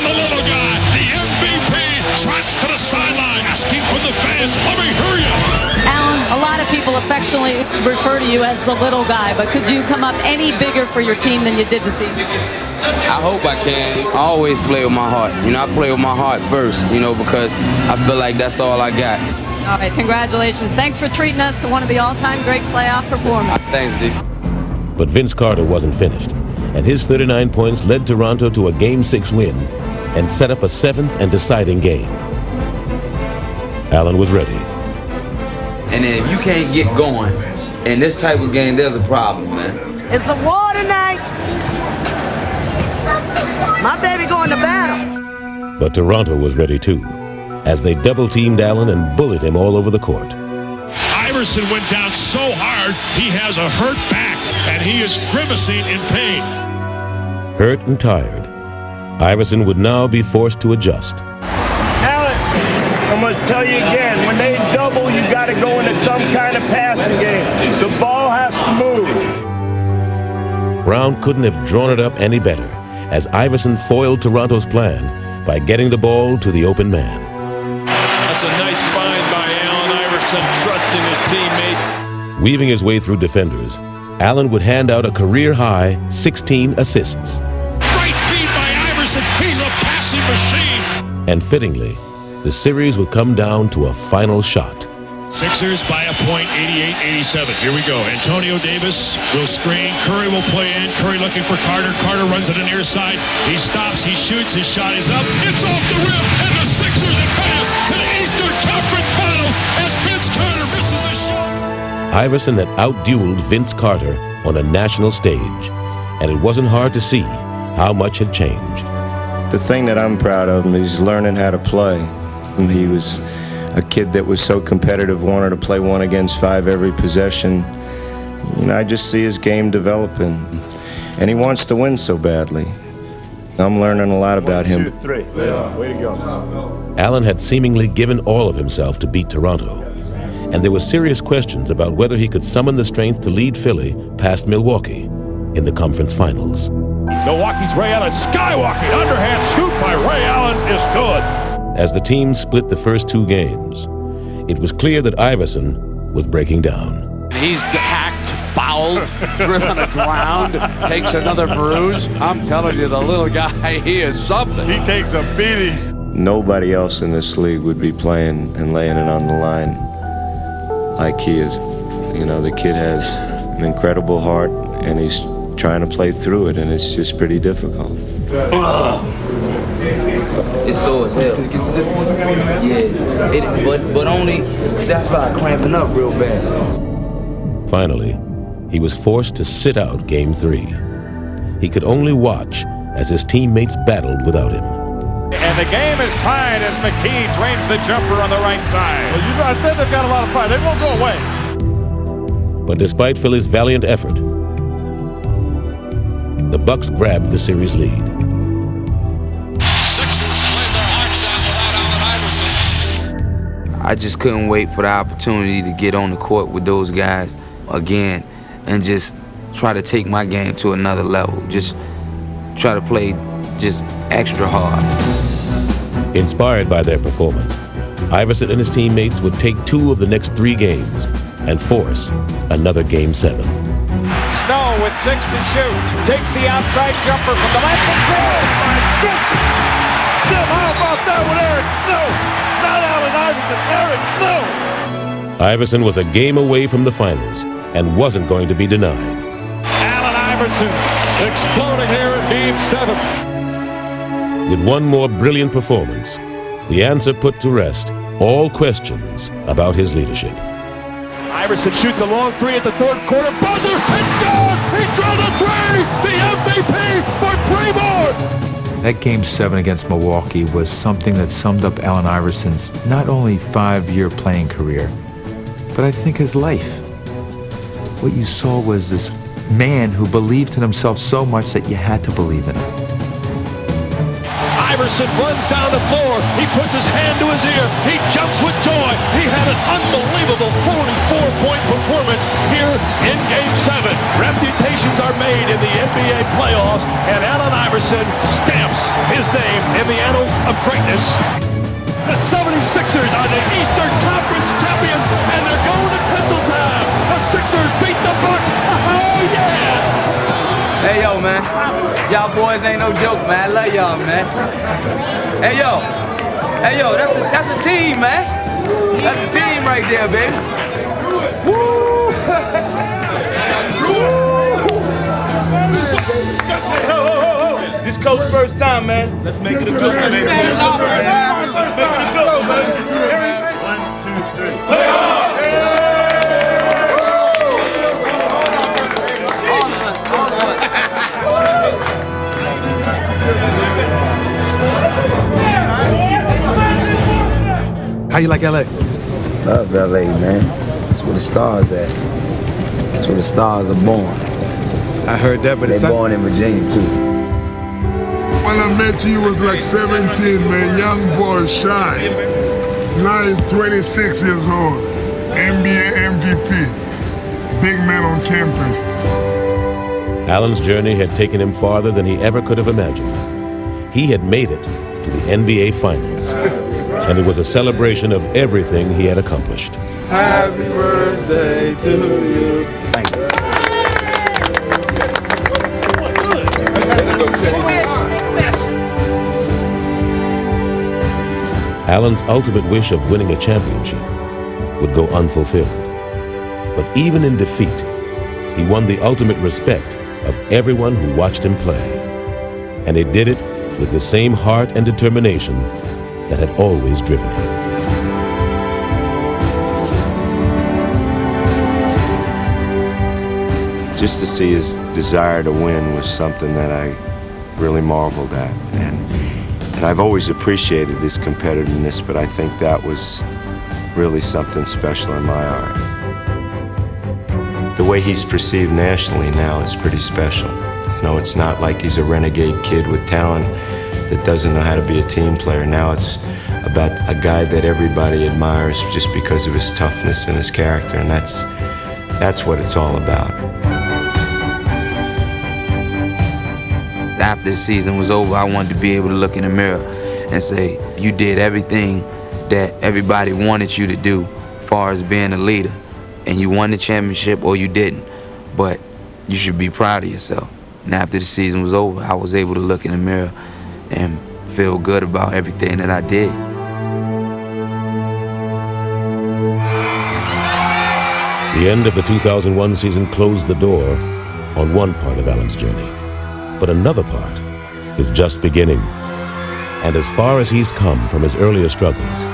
the little guy, the MVP, trots to the sideline, asking from the fans, let me hear you. Allen, a lot of people affectionately refer to you as the little guy, but could you come up any bigger for your team than you did this evening? I hope I can. I always play with my heart. You know, I play with my heart first, you know, because I feel like that's all I got. All right, congratulations. Thanks for treating us to one of the all-time great playoff performers. Thanks, D. But Vince Carter wasn't finished, and his 39 points led Toronto to a Game 6 win and set up a 7th and deciding game. Allen was ready. And then if you can't get going in this type of game, there's a problem, man. It's a war tonight. My baby going to battle. But Toronto was ready too, as they double-teamed Allen and bullied him all over the court. Iverson went down so hard, he has a hurt back, and he is grimacing in pain. Hurt and tired, Iverson would now be forced to adjust. Allen, I must tell you again, when they double, you got to go into some kind of passing game. The ball has to move. Brown couldn't have drawn it up any better, as Iverson foiled Toronto's plan by getting the ball to the open man. That's a nice find by Allen Iverson, trusting his teammates. Weaving his way through defenders, Allen would hand out a career-high 16 assists. Great feed by Iverson. He's a passing machine. And fittingly, the series would come down to a final shot. Sixers by a point, 88-87. Here we go. Antonio Davis will screen. Curry will play in. Curry looking for Carter. Carter runs to the near side. He stops. He shoots. His shot is up. It's off the rim. And the Sixers advance to the Eastern Conference Finals as Vince Carter misses a shot. Iverson had outdueled Vince Carter on a national stage, and it wasn't hard to see how much had changed. The thing that I'm proud of him is learning how to play. And he was a kid that was so competitive, wanted to play 1 against 5 every possession. You know, I just see his game developing, and he wants to win so badly. I'm learning a lot about him. 1, 2, 3. Yeah. Way to go. Allen had seemingly given all of himself to beat Toronto, and there were serious questions about whether he could summon the strength to lead Philly past Milwaukee in the conference finals. Milwaukee's Ray Allen skywalking. Underhand scoop by Ray Allen is good. As the team split the first 2 games, it was clear that Iverson was breaking down. He's hacked, fouled, driven on the ground, takes another bruise. I'm telling you, the little guy, he is something. He takes a beating. Nobody else in this league would be playing and laying it on the line like he is. You know, the kid has an incredible heart, and he's trying to play through it, and it's just pretty difficult. It's sore as hell. Yeah, but only because I started cramping up real bad. Finally, he was forced to sit out Game 3. He could only watch as his teammates battled without him. And the game is tied as McKee drains the jumper on the right side. Well, I said they've got a lot of fire. They won't go away. But despite Philly's valiant effort, the Bucks grabbed the series lead. I just couldn't wait for the opportunity to get on the court with those guys again and just try to take my game to another level. Just try to play just extra hard. Inspired by their performance, Iverson and his teammates would take 2 of the next 3 games and force another Game 7. Snow with 6 to shoot. Takes the outside jumper from the left and goes. My goodness! Tim, how about that with Eric Snow? Not Allen Iverson, Eric Snow! Iverson was a game away from the finals and wasn't going to be denied. Allen Iverson exploding here in Game 7. With one more brilliant performance, the answer put to rest all questions about his leadership. Iverson shoots a long 3 at the 3rd quarter. Buzzer! It's good! He drilled a 3! The MVP for 3 more! That Game 7 against Milwaukee was something that summed up Allen Iverson's not only 5-year playing career, but I think his life. What you saw was this man who believed in himself so much that you had to believe in him. Iverson runs down the floor. He puts his hand to his ear. He jumps with joy. He had an unbelievable 44-point performance here in Game 7. Reputations are made in the NBA playoffs, and Allen Iverson stamps his name in the annals of greatness. The 76ers are the Eastern Conference champions, and they're going to Tinseltown. The Sixers beat the Bucks. Oh, yeah! Hey, yo, man. Y'all boys ain't no joke, man. I love y'all, man. Hey, yo. Hey, yo, that's a team, man. That's a team right there, baby. Woo! This coach's first time, man. Let's make it a good one, baby. Let's make it a good one, man. 1, 2, 3. Play hard! How you like LA? Love LA, man. That's where the stars at. That's where the stars are born. I heard that, but they're born in Virginia too. When I met you, was like 17, man. Young boy, shy. Now he's 26 years old. NBA MVP. Big man on campus. Allen's journey had taken him farther than he ever could have imagined. He had made it to the NBA Finals, and it was a celebration of everything he had accomplished. Happy birthday to you. Thank you. Allen's ultimate wish of winning a championship would go unfulfilled. But even in defeat, he won the ultimate respect of everyone who watched him play. And he did it with the same heart and determination that had always driven him. Just to see his desire to win was something that I really marveled at. And I've always appreciated his competitiveness, but I think that was really something special in my art. The way he's perceived nationally now is pretty special. You know, it's not like he's a renegade kid with talent that doesn't know how to be a team player. Now it's about a guy that everybody admires just because of his toughness and his character, and that's what it's all about. After the season was over, I wanted to be able to look in the mirror and say, you did everything that everybody wanted you to do as far as being a leader. And you won the championship or you didn't. But you should be proud of yourself. And after the season was over, I was able to look in the mirror and feel good about everything that I did. The end of the 2001 season closed the door on one part of Allen's journey. But another part is just beginning. And as far as he's come from his earlier struggles,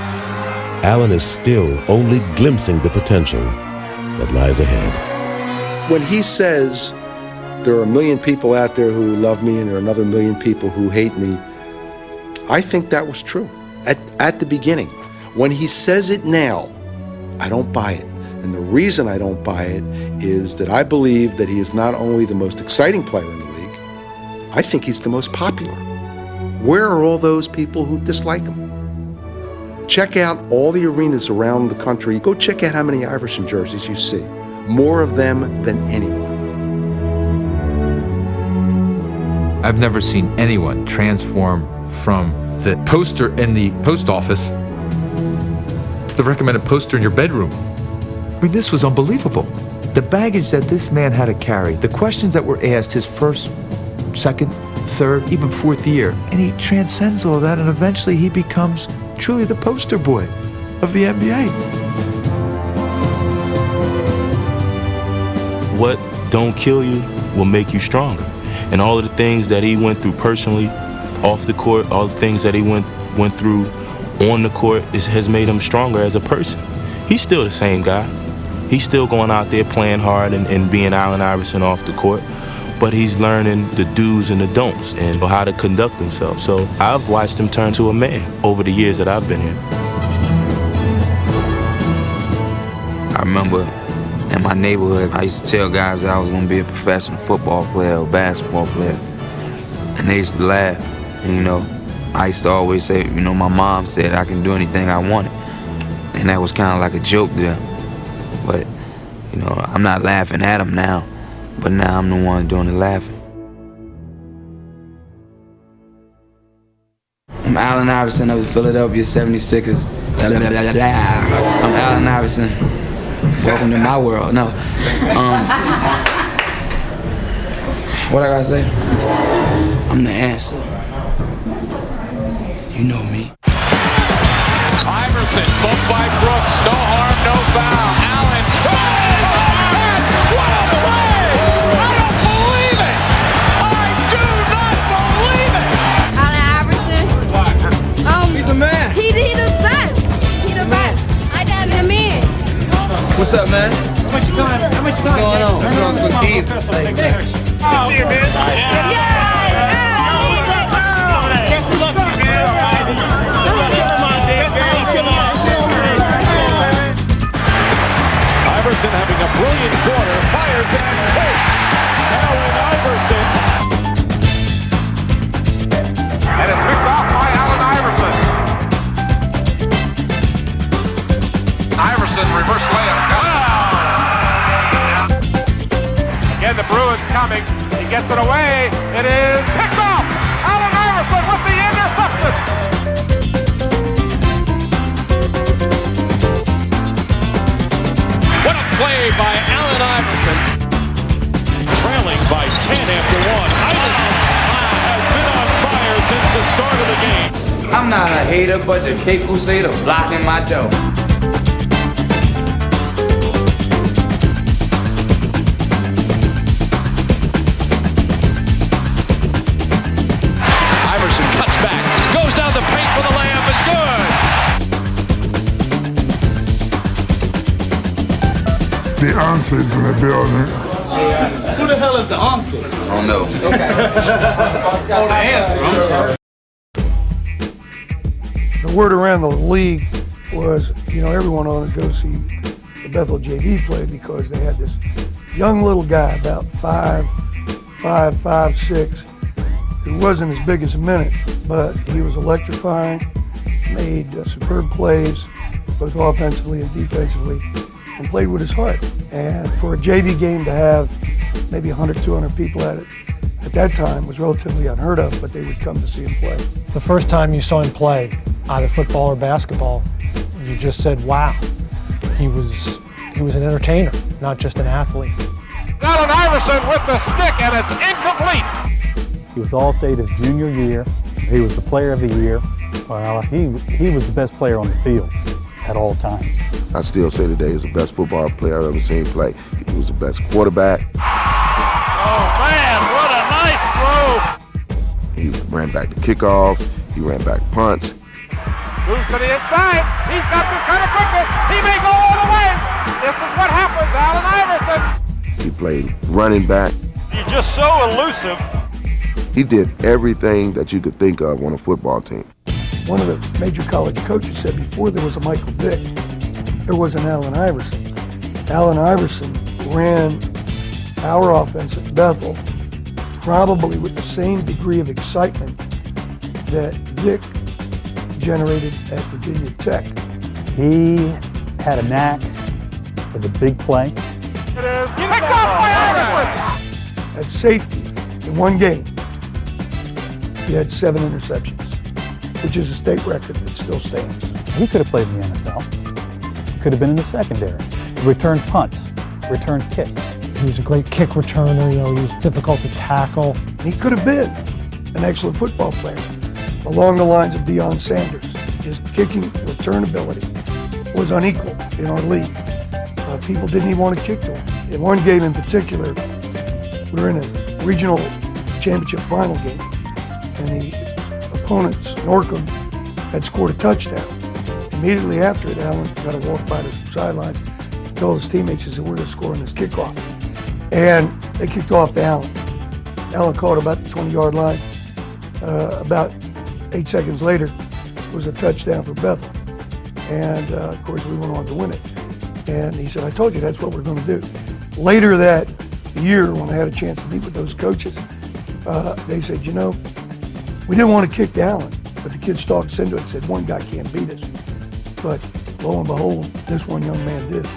Allen is still only glimpsing the potential that lies ahead. When he says, there are a million people out there who love me and there are another million people who hate me, I think that was true at the beginning. When he says it now, I don't buy it. And the reason I don't buy it is that I believe that he is not only the most exciting player in the league, I think he's the most popular. Where are all those people who dislike him? Check out all the arenas around the country. Go check out how many Iverson jerseys you see. More of them than anyone. I've never seen anyone transform from the poster in the post office to the recommended poster in your bedroom. I mean, this was unbelievable. The baggage that this man had to carry, the questions that were asked his first, second, third, even fourth year, and he transcends all that, and eventually he becomes truly the poster boy of the NBA. What don't kill you will make you stronger. And all of the things that he went through personally, off the court, all the things that he went through on the court has made him stronger as a person. He's still the same guy. He's still going out there playing hard and being Allen Iverson off the court. But he's learning the do's and the don'ts and how to conduct himself. So I've watched him turn to a man over the years that I've been here. I remember in my neighborhood, I used to tell guys that I was gonna be a professional football player or basketball player. And they used to laugh. And, you know, I used to always say, you know, my mom said I can do anything I wanted. And that was kind of like a joke to them. But, you know, I'm not laughing at them now. But now I'm the one doing the laughing. I'm Allen Iverson of the Philadelphia 76ers. I'm Allen Iverson. Welcome to my world. No. What I gotta say? I'm the answer. You know me. Iverson, bumped by Brooks. No harm, no foul. Allen. What a play! I don't believe it! I do not believe it! Allen Iverson. He's the man. He the best. He the best. I got him in. What's up, man? How much time? What's going on? What's going on with Steve? See you, man. Iverson having a brilliant quarter, fires and posts. Allen Iverson. And it's picked off by Allen Iverson. Iverson, reverse layup. Again, the Bruins coming. He gets it away. It is picked off. Allen Iverson with the interception. play by Allen Iverson. Trailing by 10 after one. Iverson has been on fire since the start of the game. I'm not a hater, but the Cape Crusader blocking my dough. Iverson cuts back, goes down the paint for the layup, is good. The answer is in the building. Who the hell is the answer? I don't know. Okay. Oh, the answer. I'm sorry. The word around the league was, everyone wanted to go see the Bethel JV play because they had this young little guy, about 5'6", who wasn't as big as a minute, but he was electrifying, made superb plays, both offensively and defensively, and played with his heart. And for a JV game to have maybe 100, 200 people at it, at that time was relatively unheard of, but they would come to see him play. The first time you saw him play, either football or basketball, you just said, wow, he was an entertainer, not just an athlete. Allen Iverson with the stick, and it's incomplete. He was All-State his junior year. He was the player of the year. Well, he was the best player on the field at all times. I still say today he's the best football player I've ever seen play. He was the best quarterback. Oh, man, what a nice throw. He ran back the kickoffs. He ran back punts. Moves to the inside. He's got this kind of quickness. He may go all the way. This is what happens, Allen Iverson. He played running back. You're just so elusive. He did everything that you could think of on a football team. One of the major college coaches said before there was a Michael Vick, there was an Allen Iverson. Allen Iverson ran our offense at Bethel probably with the same degree of excitement that Vick generated at Virginia Tech. He had a knack for the big play. It is picked off by Iverson. At safety, in one game, he had 7 interceptions, which is a state record that still stands. He could have played in the NFL. Could have been in the secondary. Returned punts, returned kicks. He was a great kick returner, he was difficult to tackle. He could have been an excellent football player, along the lines of Deion Sanders. His kicking return ability was unequal in our league. People didn't even want to kick to him. In one game in particular, we were in a regional championship final game, and the opponents, Norcom, had scored a touchdown. Immediately after it, Allen got to walk by the sidelines, told his teammates, he said, we're going to score on this kickoff. And they kicked off to Allen. Allen caught about the 20-yard line. About 8 seconds later, it was a touchdown for Bethel. And of course, we went on to win it. And he said, I told you that's what we're going to do. Later that year, when I had a chance to meet with those coaches, they said, we didn't want to kick to Allen, but the kids talked us into it and said, one guy can't beat us. But lo and behold, this one young man did.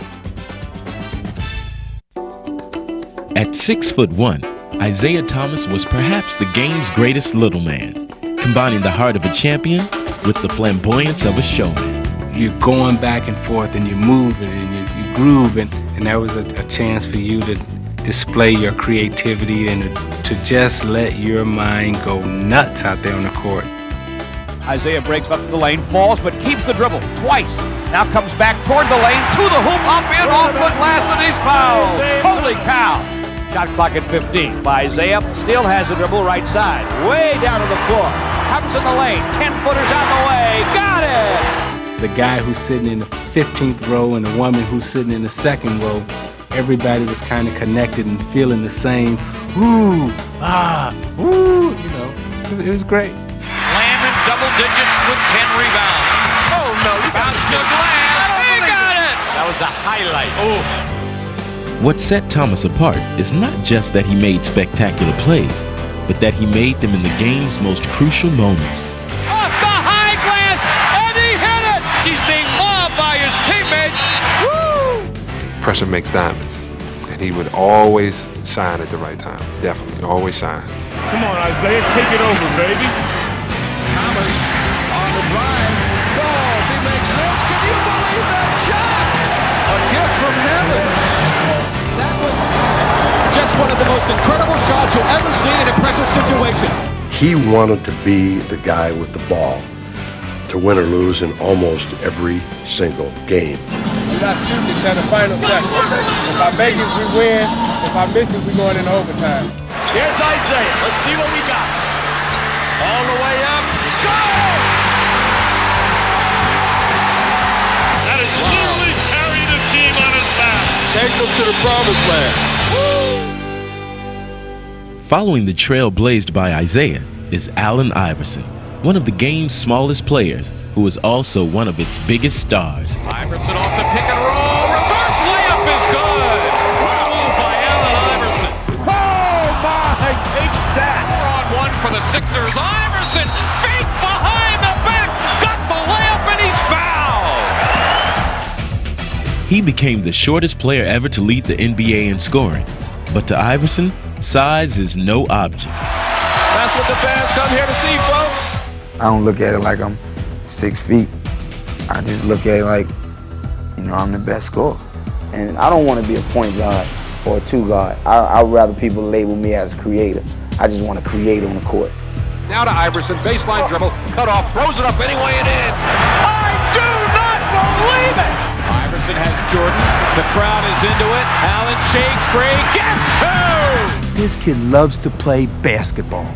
At 6'1", Isaiah Thomas was perhaps the game's greatest little man, combining the heart of a champion with the flamboyance of a showman. You're going back and forth and you're moving and you groove, and that was a chance for you to display your creativity and to just let your mind go nuts out there on the court. Isaiah breaks up to the lane, falls, but keeps the dribble twice. Now comes back toward the lane, to the hoop, up in, off the glass, and he's fouled. Holy cow. Shot clock at 15 by Isaiah. Still has the dribble right side. Way down to the floor. Comes in the lane. 10-footers out the way. Got it! The guy who's sitting in the 15th row and the woman who's sitting in the second row, everybody was kind of connected and feeling the same. Ooh, ah, ooh, it was great. Lamb in double digits with 10 rebounds. Oh, no. Bounce to glass. He got it! That was a highlight. Oh. What set Thomas apart is not just that he made spectacular plays, but that he made them in the game's most crucial moments. Off the high glass, and he hit it! He's being mobbed by his teammates. Woo! Pressure makes diamonds, and he would always shine at the right time. Definitely, always shine. Come on, Isaiah, take it over, baby. Thomas on the drive. Goal. He makes this. Can you believe that shot? A gift from heaven. never seen in a pressure situation. He wanted to be the guy with the ball to win or lose in almost every single game. We're not shooting until the final second. If I make it, we win. If I miss it, we going into overtime. Here's Isaiah. Let's see what we got. All the way up. Go! That is literally carrying the team on his back. Take them to the promised land. Following the trail blazed by Isaiah is Allen Iverson, one of the game's smallest players, who is also one of its biggest stars. Iverson off the pick and roll. Reverse layup is good. Good move by Allen Iverson. Oh my, take that. 4-on-1 for the Sixers. Iverson fake behind the back. Got the layup and he's fouled. He became the shortest player ever to lead the NBA in scoring. But to Iverson, size is no object. That's what the fans come here to see, folks. I don't look at it like I'm 6 feet. I just look at it like, I'm the best scorer. And I don't want to be a point guard or a two guard. I'd rather people label me as a creator. I just want to create on the court. Now to Iverson, baseline dribble, cut off, throws it up anyway and in. I do not believe it. Iverson has Jordan. The crowd is into it. Allen shakes free, gets two. This kid loves to play basketball.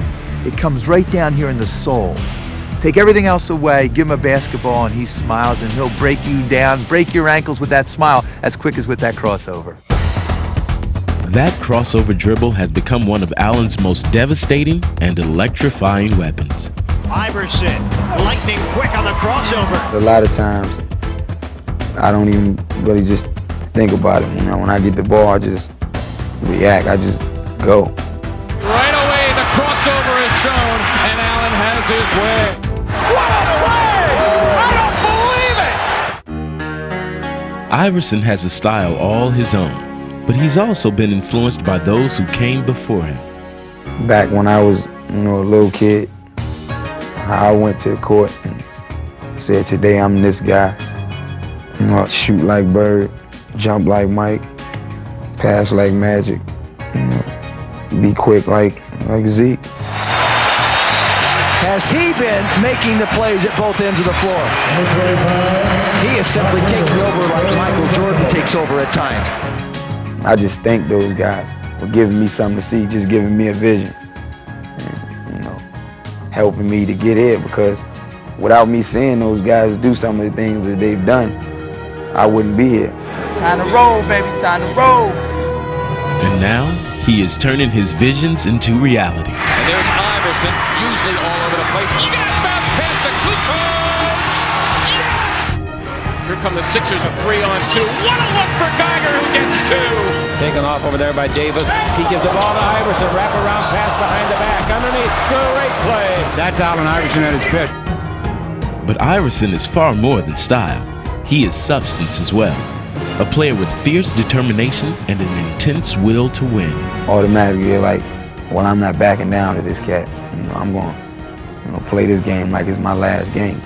It comes right down here in the soul. Take everything else away, give him a basketball, and he smiles, and he'll break you down, break your ankles with that smile as quick as with that crossover. That crossover dribble has become one of Allen's most devastating and electrifying weapons. Iverson, lightning quick on the crossover. A lot of times, I don't even really just think about it. When I get the ball, I just react. I just go. Right away, the crossover is shown, and Allen has his way. What a play! I don't believe it! Iverson has a style all his own, but he's also been influenced by those who came before him. Back when I was, a little kid, I went to the court and said, today I'm this guy. I'll shoot like Bird, jump like Mike, pass like Magic, be quick like Zeke. Has he been making the plays at both ends of the floor? He is simply taking over like Michael Jordan takes over at times. I just thank those guys for giving me something to see, just giving me a vision, and, helping me to get here, because without me seeing those guys do some of the things that they've done, I wouldn't be here. Time to roll, baby, time to roll. And now, he is turning his visions into reality. And there's Iverson, usually all over the place. Yes, bounce past the Kukoc! Yes! Here come the Sixers, a 3-on-2. What a look for Geiger, who gets two! Taken off over there by Davis. He gives the ball to Iverson. Wrap around pass behind the back. Underneath. Great play. That's Allen Iverson at his best. But Iverson is far more than style. He is substance as well. A player with fierce determination and an intense will to win. Automatically, I'm not backing down to this cat. I'm going to play this game like it's my last game.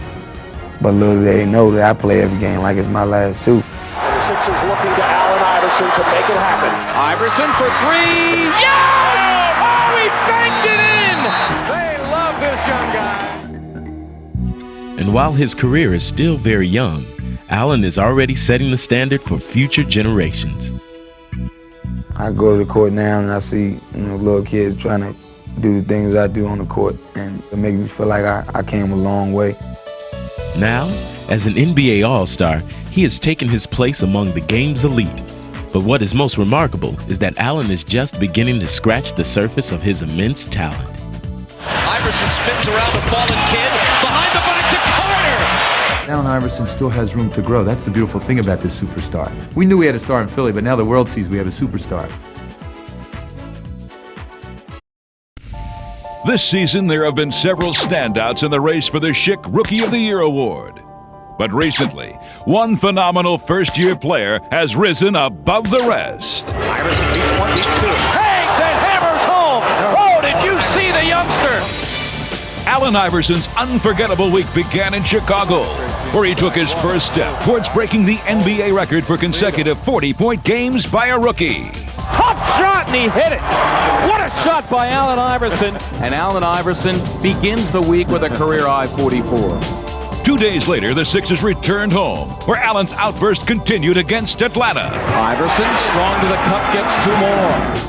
But little do they know that I play every game like it's my last two. The Sixers looking to Allen Iverson to make it happen. Iverson for three. Yeah! Oh, he banked it in! They love this young guy. And while his career is still very young, Allen is already setting the standard for future generations. I go to the court now and I see little kids trying to do the things I do on the court, and it makes me feel like I came a long way. Now, as an NBA All-Star, he has taken his place among the game's elite. But what is most remarkable is that Allen is just beginning to scratch the surface of his immense talent. Iverson spins around the fallen kid, behind the back to Carter! Allen Iverson still has room to grow. That's the beautiful thing about this superstar. We knew we had a star in Philly, but now the world sees we have a superstar. This season, there have been several standouts in the race for the Schick Rookie of the Year award. But recently, one phenomenal first-year player has risen above the rest. Iverson beats one, beats two. Hangs and hammers home! Oh, did you see the youngster? Allen Iverson's unforgettable week began in Chicago, where he took his first step towards breaking the NBA record for consecutive 40-point games by a rookie. Tough shot, and he hit it. What a shot by Allen Iverson. And Allen Iverson begins the week with a career-high 44. 2 days later, the Sixers returned home, where Allen's outburst continued against Atlanta. Iverson, strong to the cup, gets 2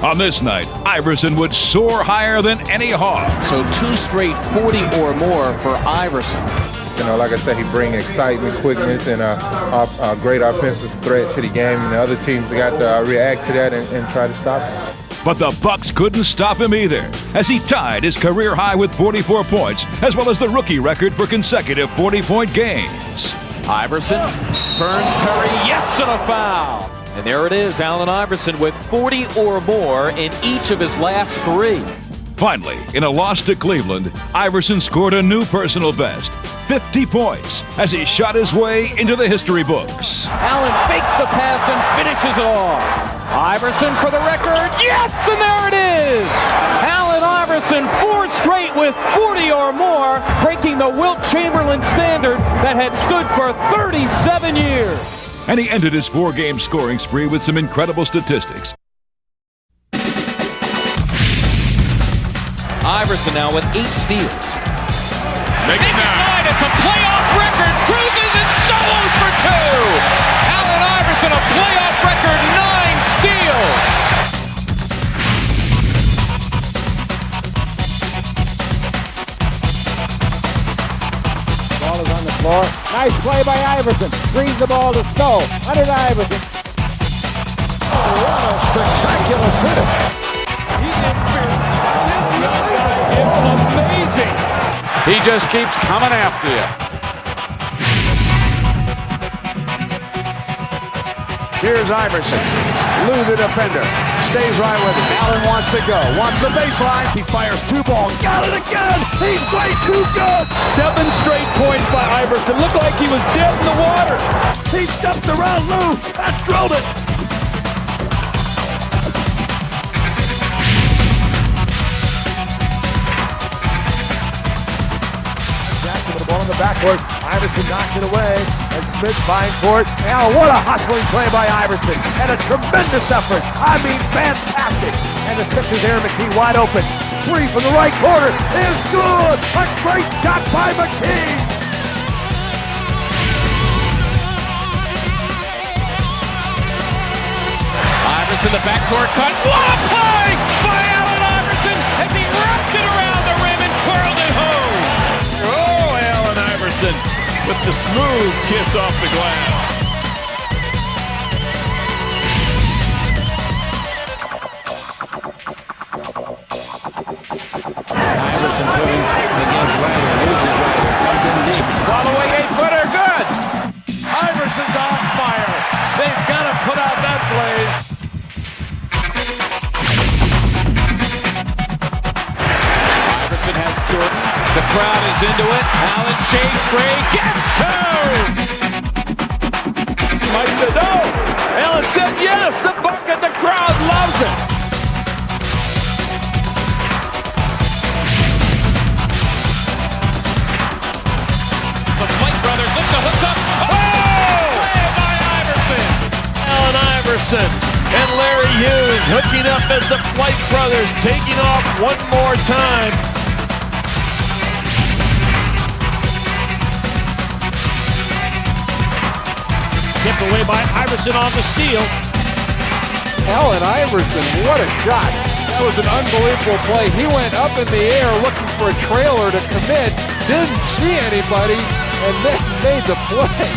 more. On this night, Iverson would soar higher than any Hawk. So 2 straight 40 or more for Iverson. You know, like I said, he brings excitement, quickness, and a great offensive threat to the game. And the other teams got to react to that and try to stop him. But the Bucks couldn't stop him either, as he tied his career high with 44 points, as well as the rookie record for consecutive 40-point games. Iverson burns Curry, yes, and a foul. And there it is, Allen Iverson with 40 or more in each of his last 3. Finally, in a loss to Cleveland, Iverson scored a new personal best, 50 points, as he shot his way into the history books. Allen fakes the pass and finishes it off. Iverson for the record, yes, and there it is! Allen Iverson, 4 straight with 40 or more, breaking the Wilt Chamberlain standard that had stood for 37 years. And he ended his 4-game scoring spree with some incredible statistics. Iverson now with 8 steals. Make it 9. It's a playoff record. Cruises and solos for 2. Allen Iverson, a playoff record, 9 steals. Ball is on the floor. Nice play by Iverson. Brings the ball to Stowe. Under to Iverson. Oh, what a spectacular finish. He is amazing. He just keeps coming after you. Here's Iverson. Lou, the defender, stays right with it. Allen wants to go. Wants the baseline. He fires 2 ball. Got it again. He's way too good. 7 straight points by Iverson. Looked like he was dead in the water. He stepped around Lou. That drilled it. Jackson with the ball in the backcourt. Iverson knocked it away. And Smith vying for it. Now what a hustling play by Iverson. And a tremendous effort. I mean, fantastic. And the Sixers, Aaron McKee wide open. 3 from the right corner is good. A great shot by McKee. Iverson, the backdoor cut. What a play by Allen Iverson as he wrapped it around the rim and twirled it home. Oh, Allen Iverson with the smooth kiss off the glass. Iverson putting against Ryder. Loses Ryder. Comes in deep. Following 8-footer, good. Iverson's on fire. They've got to put out that blaze. Iverson has Jordan. The crowd is into it. Allen shades free. Gets 2. Mike said no. Allen said yes. The bucket. The crowd loves it. The White brothers look to hook up. Oh! Play by Iverson. Allen Iverson and Larry Hughes hooking up as the White brothers taking off one more time. Tipped away by Iverson on the steal. Allen Iverson, what a shot. That was an unbelievable play. He went up in the air looking for a trailer to commit, didn't see anybody, and then made the play.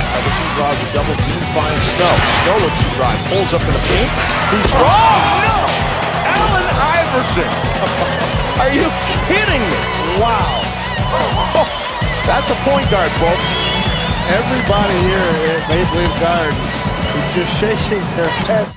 Iverson draws a double team, finds Snow. Snow looks to drive, pulls up in the paint. Too strong. Oh, no! Allen Iverson. Are you kidding me? Wow. That's a point guard, folks. Everybody here at Maple Leaf Gardens is just shaking their head.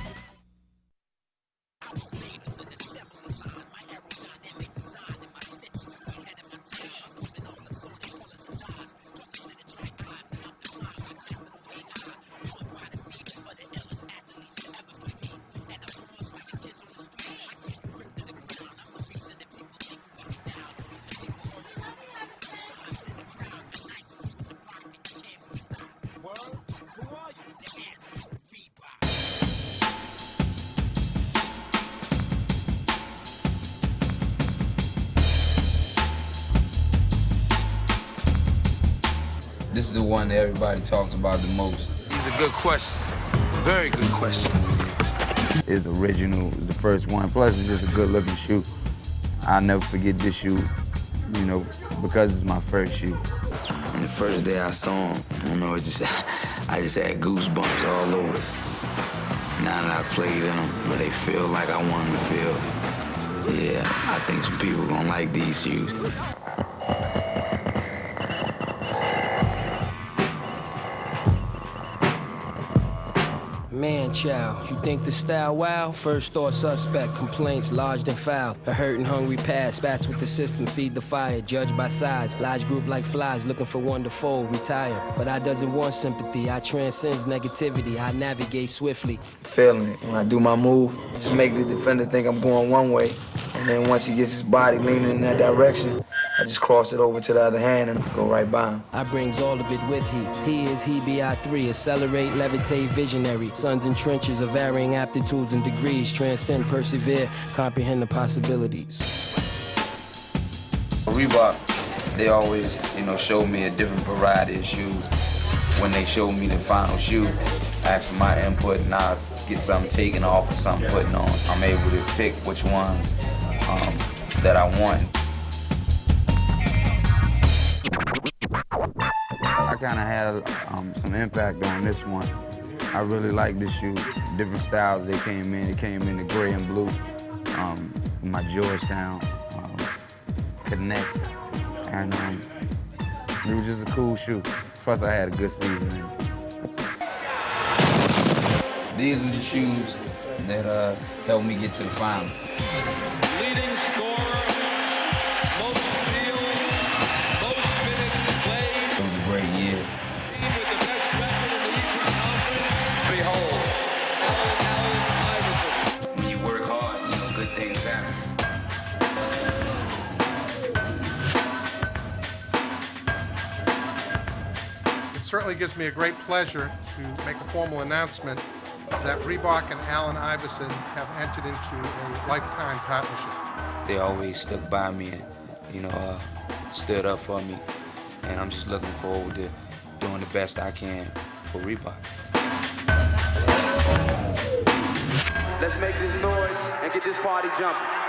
This is the one that everybody talks about the most. These are good questions. Very good questions. It's original. It's the first one. Plus, it's just a good-looking shoe. I'll never forget this shoe, you know, because it's my first shoe. And the first day I saw him, you know, I just had goosebumps all over. Now that I played in them, but they feel like I want them to feel. Yeah, I think some people gonna like these shoes. Man, child, you think the style wow? First thought suspect, complaints lodged and filed. A hurt and hungry past, spats with the system, feed the fire, judged by size. Large group like flies, looking for one to fold, retire. But I doesn't want sympathy, I transcends negativity, I navigate swiftly. Feeling it when I do my move, just make the defender think I'm going one way. And then once he gets his body leaning in that direction, I just cross it over to the other hand and go right by him. I brings all of it with he is he be I3, accelerate, levitate, visionary. Sons in trenches of varying aptitudes and degrees, transcend, persevere, comprehend the possibilities. Reebok, they always, show me a different variety of shoes. When they show me the final shoe, ask for my input and I'll get something taken off or something putting on. I'm able to pick which ones that I want. I kind of had some impact on this one. I really like this shoe. Different styles they came in. It came in the gray and blue. My Georgetown Connect, and it was just a cool shoe. Plus, I had a good season. These were the shoes that helped me get to the finals. Leading scorer, most steals, most minutes played. It was a great year. Team with the best record in the Eastern Conference. Behold, Allen Iverson. When you work hard, good things happen. It certainly gives me a great pleasure to make a formal announcement that Reebok and Allen Iverson have entered into a lifetime partnership. They always stuck by me and, stood up for me. And I'm just looking forward to doing the best I can for Reebok. Let's make this noise and get this party jumping.